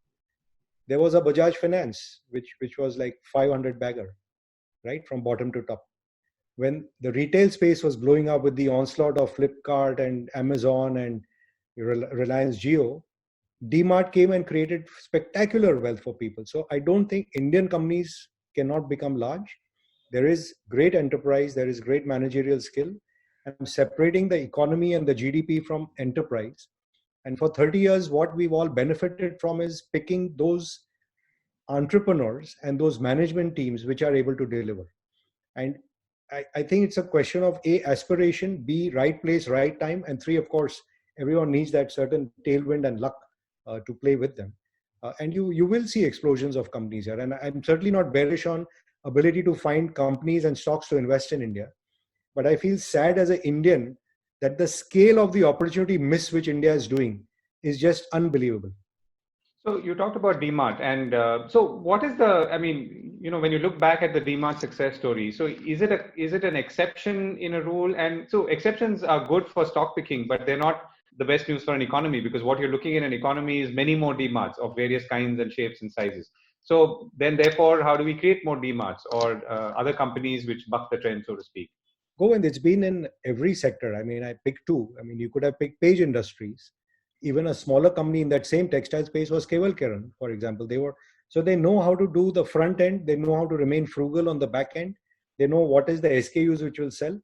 there was a Bajaj Finance, which was like 500 bagger, right, from bottom to top. When the retail space was blowing up with the onslaught of Flipkart and Amazon and Reliance Jio, DMart came and created spectacular wealth for people. So I don't think Indian companies cannot become large. There is great enterprise, there is great managerial skill. I'm separating the economy and the GDP from enterprise. And for 30 years, what we've all benefited from is picking those entrepreneurs and those management teams which are able to deliver. And I think it's a question of A, aspiration, B, right place, right time, and 3, of course, everyone needs that certain tailwind and luck to play with them. And you will see explosions of companies here. And I'm certainly not bearish on ability to find companies and stocks to invest in India. But I feel sad as an Indian that the scale of the opportunity miss which India is doing is just unbelievable. So you talked about DMart, and so what is the? I mean, when you look back at the DMart success story, so is it an exception in a rule? And so exceptions are good for stock picking, but they're not the best news for an economy, because what you're looking in an economy is many more DMarts of various kinds and shapes and sizes. So then, therefore, how do we create more DMarts or other companies which buck the trend, so to speak? Govind, it's been in every sector. I mean, I picked 2. I mean, you could have picked Page Industries. Even a smaller company in that same textile space was Keval Kiran, for example. They know how to do the front end. They know how to remain frugal on the back end. They know what is the SKUs which will sell.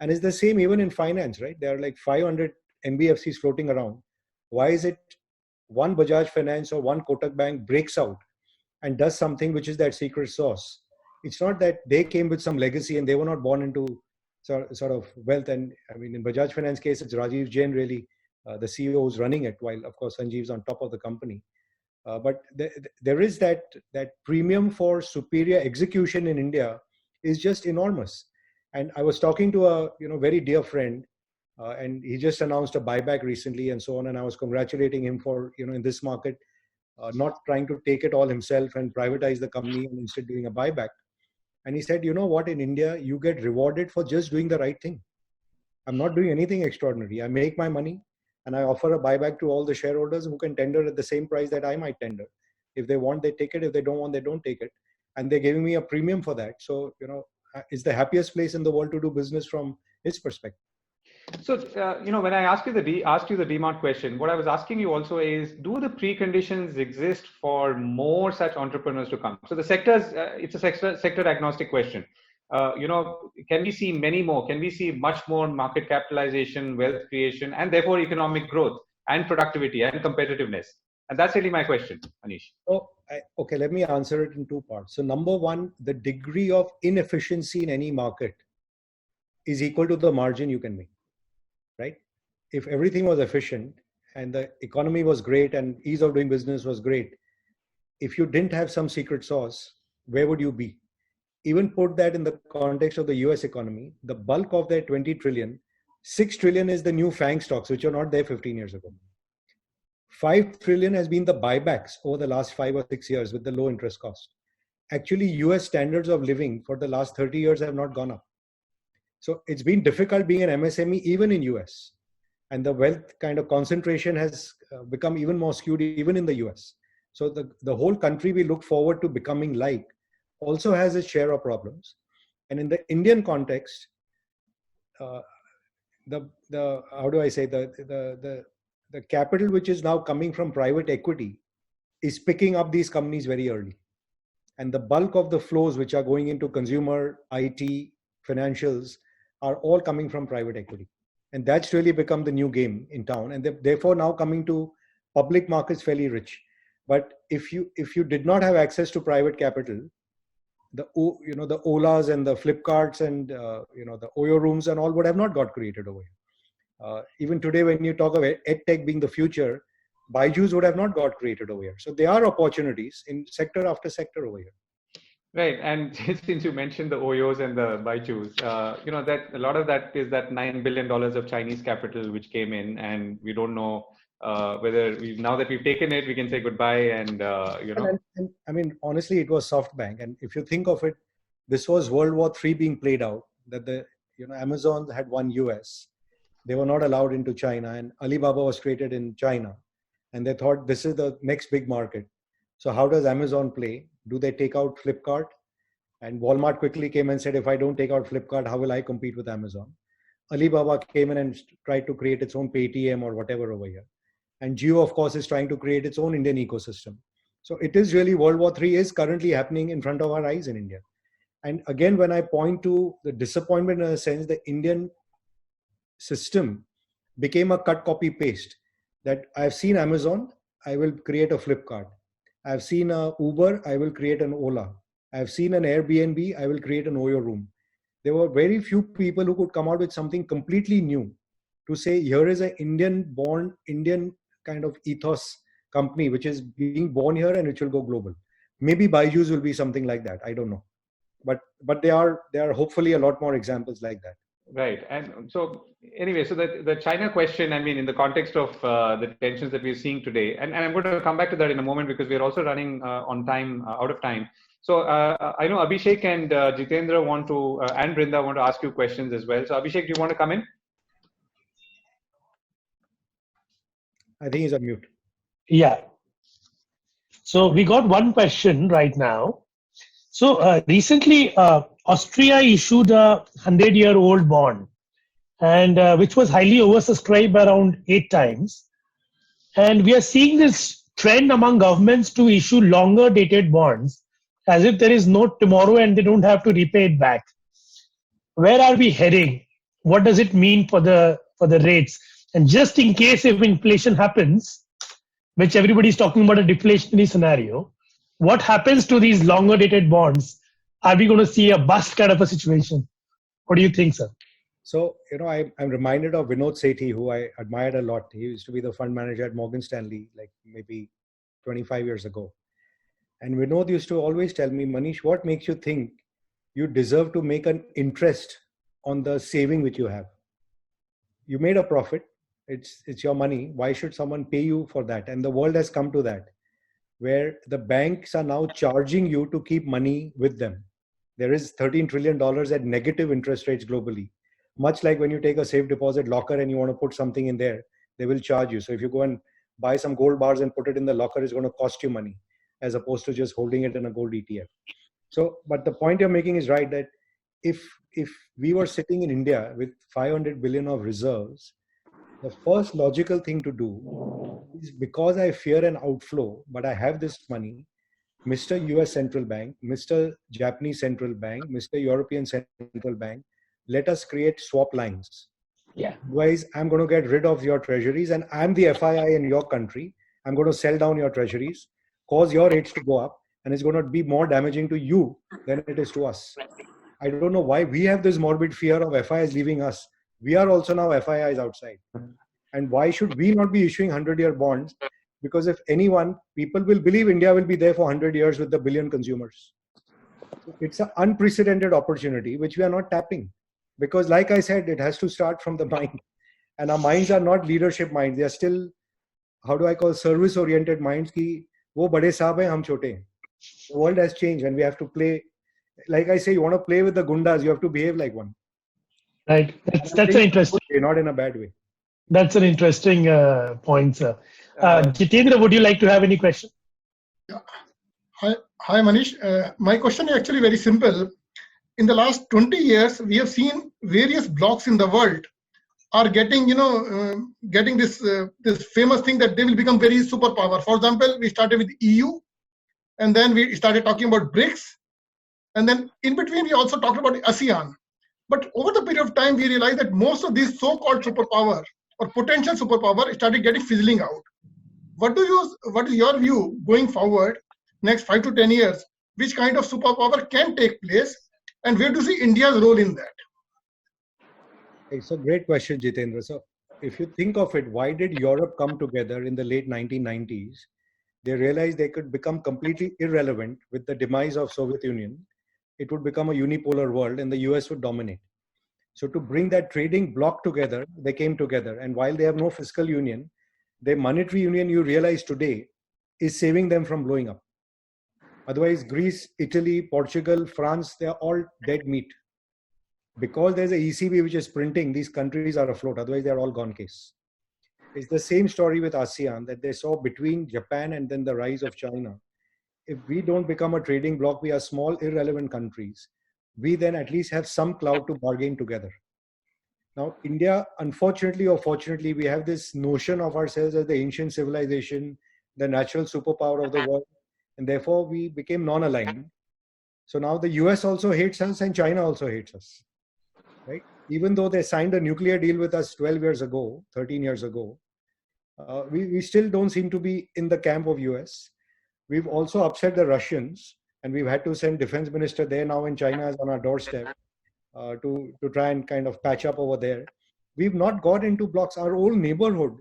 And it's the same even in finance, right? There are like 500 NBFCs floating around. Why is it one Bajaj Finance or one Kotak Bank breaks out and does something which is that secret sauce? It's not that they came with some legacy and they were not born into sort of wealth. And I mean, in Bajaj Finance case, it's Rajiv Jain really, the CEO is running it, while of course Sanjeev's on top of the company. But there is that premium for superior execution in India is just enormous. And I was talking to a very dear friend, and he just announced a buyback recently and so on. And I was congratulating him for in this market, not trying to take it all himself and privatize the company and instead doing a buyback. And he said, you know what, in India, you get rewarded for just doing the right thing. I'm not doing anything extraordinary. I make my money and I offer a buyback to all the shareholders who can tender at the same price that I might tender. If they want, they take it. If they don't want, they don't take it. And they're giving me a premium for that. So, it's the happiest place in the world to do business from his perspective. So, when I asked you the DMart question, what I was asking you also is, do the preconditions exist for more such entrepreneurs to come? So the sectors, it's a sector agnostic question. Can we see many more? Can we see much more market capitalization, wealth creation, and therefore economic growth and productivity and competitiveness? And that's really my question, Manish. Okay, let me answer it in 2 parts. So number 1, the degree of inefficiency in any market is equal to the margin you can make. Right? If everything was efficient and the economy was great and ease of doing business was great, if you didn't have some secret sauce, where would you be? Even put that in the context of the US economy, the bulk of that 20 trillion, 6 trillion is the new FANG stocks, which are not there 15 years ago. 5 trillion has been the buybacks over the last 5 or 6 years with the low interest cost. Actually, US standards of living for the last 30 years have not gone up. So it's been difficult being an MSME even in US, and the wealth kind of concentration has become even more skewed even in the US. So the whole country we look forward to becoming like also has its share of problems. And in the Indian context, the capital which is now coming from private equity is picking up these companies very early. And the bulk of the flows which are going into consumer, IT, financials are all coming from private equity. And that's really become the new game in town. And therefore now coming to public markets fairly rich. But if you did not have access to private capital, the Olas and the Flipkarts and the Oyo rooms and all would have not got created over here. Even today, when you talk of EdTech being the future, Byju's would have not got created over here. So there are opportunities in sector after sector over here. Right, and since you mentioned the Oyos and the Byju's, that a lot of that is that $9 billion of Chinese capital which came in, and we don't know whether now that we've taken it, we can say goodbye. And And I mean, honestly, it was SoftBank, and if you think of it, this was World War III being played out. That Amazon had won US, they were not allowed into China, and Alibaba was created in China, and they thought this is the next big market. So how does Amazon play? Do they take out Flipkart? And Walmart quickly came and said, if I don't take out Flipkart, how will I compete with Amazon? Alibaba came in and tried to create its own Paytm or whatever over here. And Jio, of course, is trying to create its own Indian ecosystem. So it is really World War III is currently happening in front of our eyes in India. And again, when I point to the disappointment in a sense, the Indian system became a cut, copy, paste. That I've seen Amazon, I will create a Flipkart. I've seen a Uber, I will create an Ola. I've seen an Airbnb, I will create an Oyo room. There were very few people who could come out with something completely new to say, here is an Indian-born, Indian kind of ethos company which is being born here and which will go global. Maybe Byju's will be something like that. I don't know. But there are hopefully a lot more examples like that. Right. And so anyway, so the China question, I mean, in the context of the tensions that we're seeing today, and I'm going to come back to that in a moment because we're also running on time, out of time. So I know Abhishek and Jitendra want to, and Brinda want to ask you questions as well. So Abhishek, do you want to come in? I think he's on mute. Yeah. So we got one question right now. So recently, Austria issued a 100-year-old bond, and which was highly oversubscribed by around 8 times. And we are seeing this trend among governments to issue longer dated bonds as if there is no tomorrow and they don't have to repay it back. Where are we heading? What does it mean for the rates? And just in case if inflation happens, which everybody is talking about a deflationary scenario, what happens to these longer dated bonds? Are we going to see a bust kind of a situation? What do you think, sir? So, I'm reminded of Vinod Sethi, who I admired a lot. He used to be the fund manager at Morgan Stanley, like maybe 25 years ago. And Vinod used to always tell me, Manish, what makes you think you deserve to make an interest on the saving which you have? You made a profit. It's your money. Why should someone pay you for that? And the world has come to that, where the banks are now charging you to keep money with them. There is $13 trillion at negative interest rates globally. Much like when you take a safe deposit locker and you want to put something in there, they will charge you. So if you go and buy some gold bars and put it in the locker, it's going to cost you money as opposed to just holding it in a gold ETF. So, but the point you're making is right, that if we were sitting in India with 500 billion of reserves, the first logical thing to do is, because I fear an outflow, but I have this money, Mr. US Central Bank, Mr. Japanese Central Bank, Mr. European Central Bank, let us create swap lines. Yeah. Otherwise, I'm going to get rid of your treasuries and I'm the FII in your country. I'm going to sell down your treasuries, cause your rates to go up, and it's going to be more damaging to you than it is to us. I don't know why we have this morbid fear of FIIs leaving us. We are also now FIIs outside. And why should we not be issuing 100-year bonds? Because if anyone, people will believe India will be there for 100 years with the billion consumers. It's an unprecedented opportunity, which we are not tapping. Because like I said, it has to start from the mind. And our minds are not leadership minds. They are still, how do I call, service-oriented minds. Ki, wo bade saab hai, hum chote hain. The world has changed and we have to play. Like I say, you want to play with the gundas, you have to behave like one. Right. That's an interesting. Not in a bad way. That's an interesting point, sir. Jitendra, would you like to have any question? Yeah. Hi, Manish. My question is actually very simple. In the last 20 years, we have seen various blocks in the world are getting, getting this famous thing that they will become very superpower. For example, we started with EU, and then we started talking about BRICS, and then in between we also talked about ASEAN. But over the period of time, we realized that most of these so-called superpower or potential superpower started getting fizzling out. what is your view going forward, next 5 to 10 years? Which kind of superpower can take place, and where do you see India's role in that? It's a great question, Jitendra. So if you think of it, why did Europe come together in the late 1990s? They realized they could become completely irrelevant with the demise of Soviet Union. It would become a unipolar world and the US would dominate. So to bring that trading bloc together, they came together. And while they have no fiscal union, their monetary union, you realize today, is saving them from blowing up. Otherwise, Greece, Italy, Portugal, France, they're all dead meat. Because there's a ECB which is printing, these countries are afloat. Otherwise, they're all gone case. It's the same story with ASEAN that they saw between Japan and then the rise of China. If we don't become a trading bloc, we are small, irrelevant countries. We then at least have some clout to bargain together. Now, India, unfortunately or fortunately, we have this notion of ourselves as the ancient civilization, the natural superpower of the world, and therefore we became non-aligned. So now the US also hates us and China also hates us, right? Even though they signed a nuclear deal with us 12 years ago, 13 years ago, we still don't seem to be in the camp of US. We've also upset the Russians, and we've had to send defense minister there now, and China is on our doorstep to try and kind of patch up over there. We've not got into blocks. Our own neighborhood,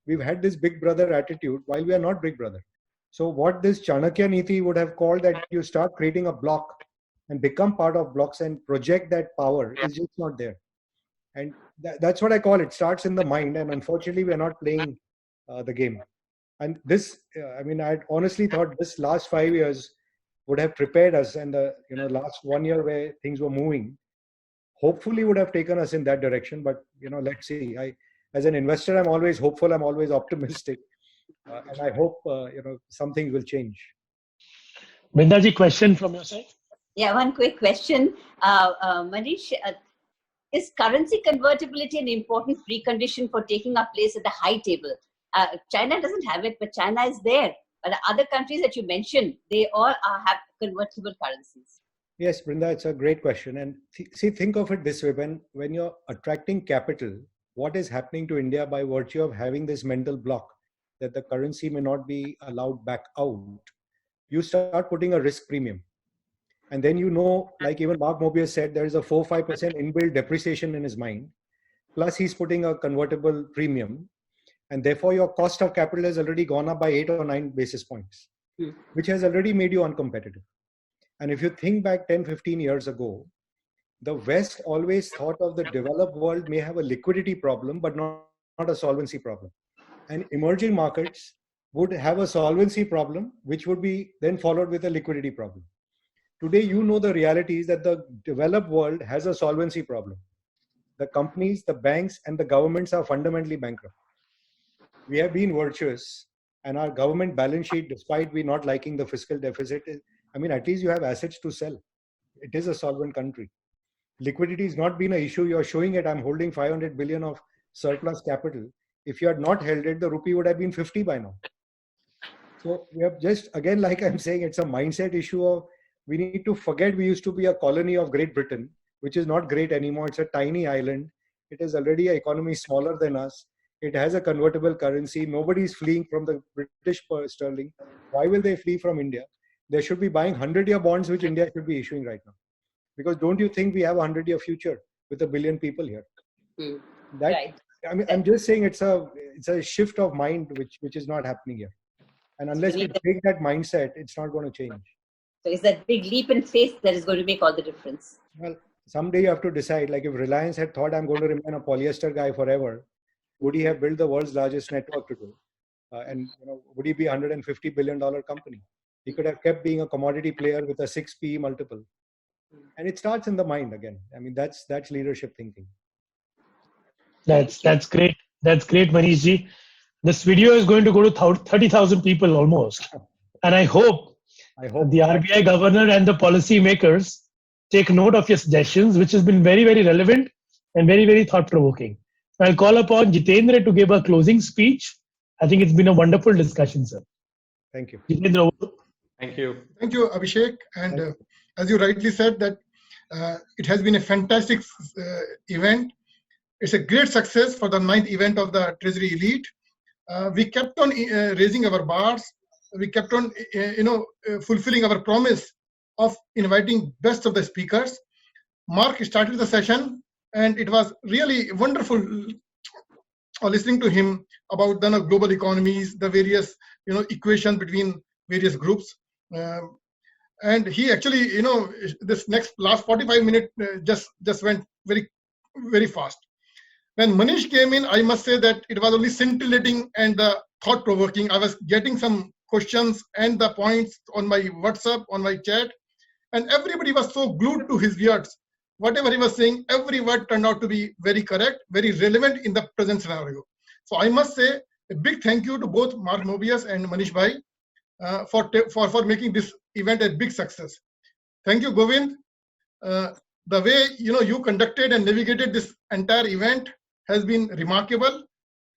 we've had this big brother attitude while we are not big brother. So what this Chanakya Niti would have called that you start creating a block and become part of blocks and project that power is just not there. And that's what I call it. Starts in the mind, and unfortunately we are not playing the game. And this, I honestly thought this last 5 years would have prepared us, and the last 1 year where things were moving, hopefully would have taken us in that direction. But let's see. As an investor, I'm always hopeful. I'm always optimistic, and I hope some things will change. Govindraj, question from your side? Yeah, one quick question, Manish. Is currency convertibility an important precondition for taking our place at the high table? China doesn't have it, but China is there. But the other countries that you mentioned, they all have convertible currencies. Yes, Brinda, it's a great question. And think of it this way. When you're attracting capital, what is happening to India by virtue of having this mental block that the currency may not be allowed back out? You start putting a risk premium. And then like even Mark Mobius said, there is a 4-5% inbuilt depreciation in his mind. Plus he's putting a convertible premium. And therefore your cost of capital has already gone up by 8 or 9 basis points, which has already made you uncompetitive. And if you think back 10, 15 years ago, the West always thought of the developed world may have a liquidity problem, but not a solvency problem. And emerging markets would have a solvency problem, which would be then followed with a liquidity problem. Today, the reality is that the developed world has a solvency problem. The companies, the banks, and the governments are fundamentally bankrupt. We have been virtuous, and our government balance sheet, despite we not liking the fiscal deficit, at least you have assets to sell. It is a solvent country. Liquidity has not been an issue. You're showing it. I'm holding 500 billion of surplus capital. If you had not held it, the rupee would have been 50 by now. So we have just, again, like I'm saying, it's a mindset issue of we need to forget we used to be a colony of Great Britain, which is not great anymore. It's a tiny island. It is already an economy smaller than us. It has a convertible currency. Nobody is fleeing from the British sterling. Why will they flee from India? They should be buying 100-year bonds, which India should be issuing right now. Because don't you think we have a 100-year future with 1 billion people here? Right. I'm just saying it's a shift of mind which is not happening here. And unless we break that mindset, it's not going to change. So it's that big leap in faith that is going to make all the difference. Well, someday you have to decide, like if Reliance had thought I'm going to remain a polyester guy forever, would he have built the world's largest network to do? And would he be a $150 billion company? He could have kept being a commodity player with a 6 PE multiple. And it starts in the mind again. That's leadership thinking. That's great. That's great, Manishji. This video is going to go to 30,000 people almost. And I hope the RBI governor and the policy makers take note of your suggestions, which has been very, very relevant and very, very thought-provoking. I'll call upon Jitendra to give a closing speech. I think it's been a wonderful discussion, sir. Thank you. Jitendra, Thank you. Thank you, Abhishek. And as you rightly said, that it has been a fantastic event. It's a great success for the 9th event of the Treasury Elite. We kept on raising our bars. We kept on, fulfilling our promise of inviting best of the speakers. Mark started the session, and it was really wonderful listening to him about the global economies, the various equations between various groups. And he actually, this last 45 minutes just went very, very fast. When Manish came in, I must say that it was only scintillating and thought-provoking. I was getting some questions and the points on my WhatsApp, on my chat, and everybody was so glued to his words. Whatever he was saying, every word turned out to be very correct, very relevant in the present scenario. So I must say a big thank you to both Mark Mobius and Manish Bhai for making this event a big success. Thank you, Govind. The way you conducted and navigated this entire event has been remarkable,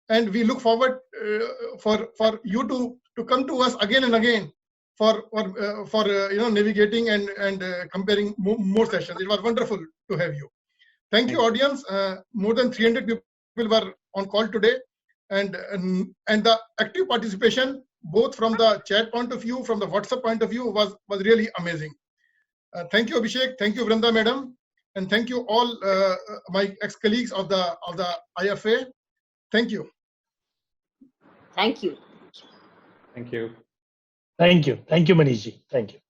and we look forward for you to come to us again and again for navigating and comparing more sessions. It was wonderful to have you. Thank you, audience. More than 300 people were on call today, and the active participation, both from the chat point of view, from the WhatsApp point of view, was really amazing. Thank you, Abhishek. Thank you, Vrunda madam, and thank you all my ex-colleagues of the IFA. Thank you. Thank you. Thank you. Thank you. Thank you, Manish ji. Thank you.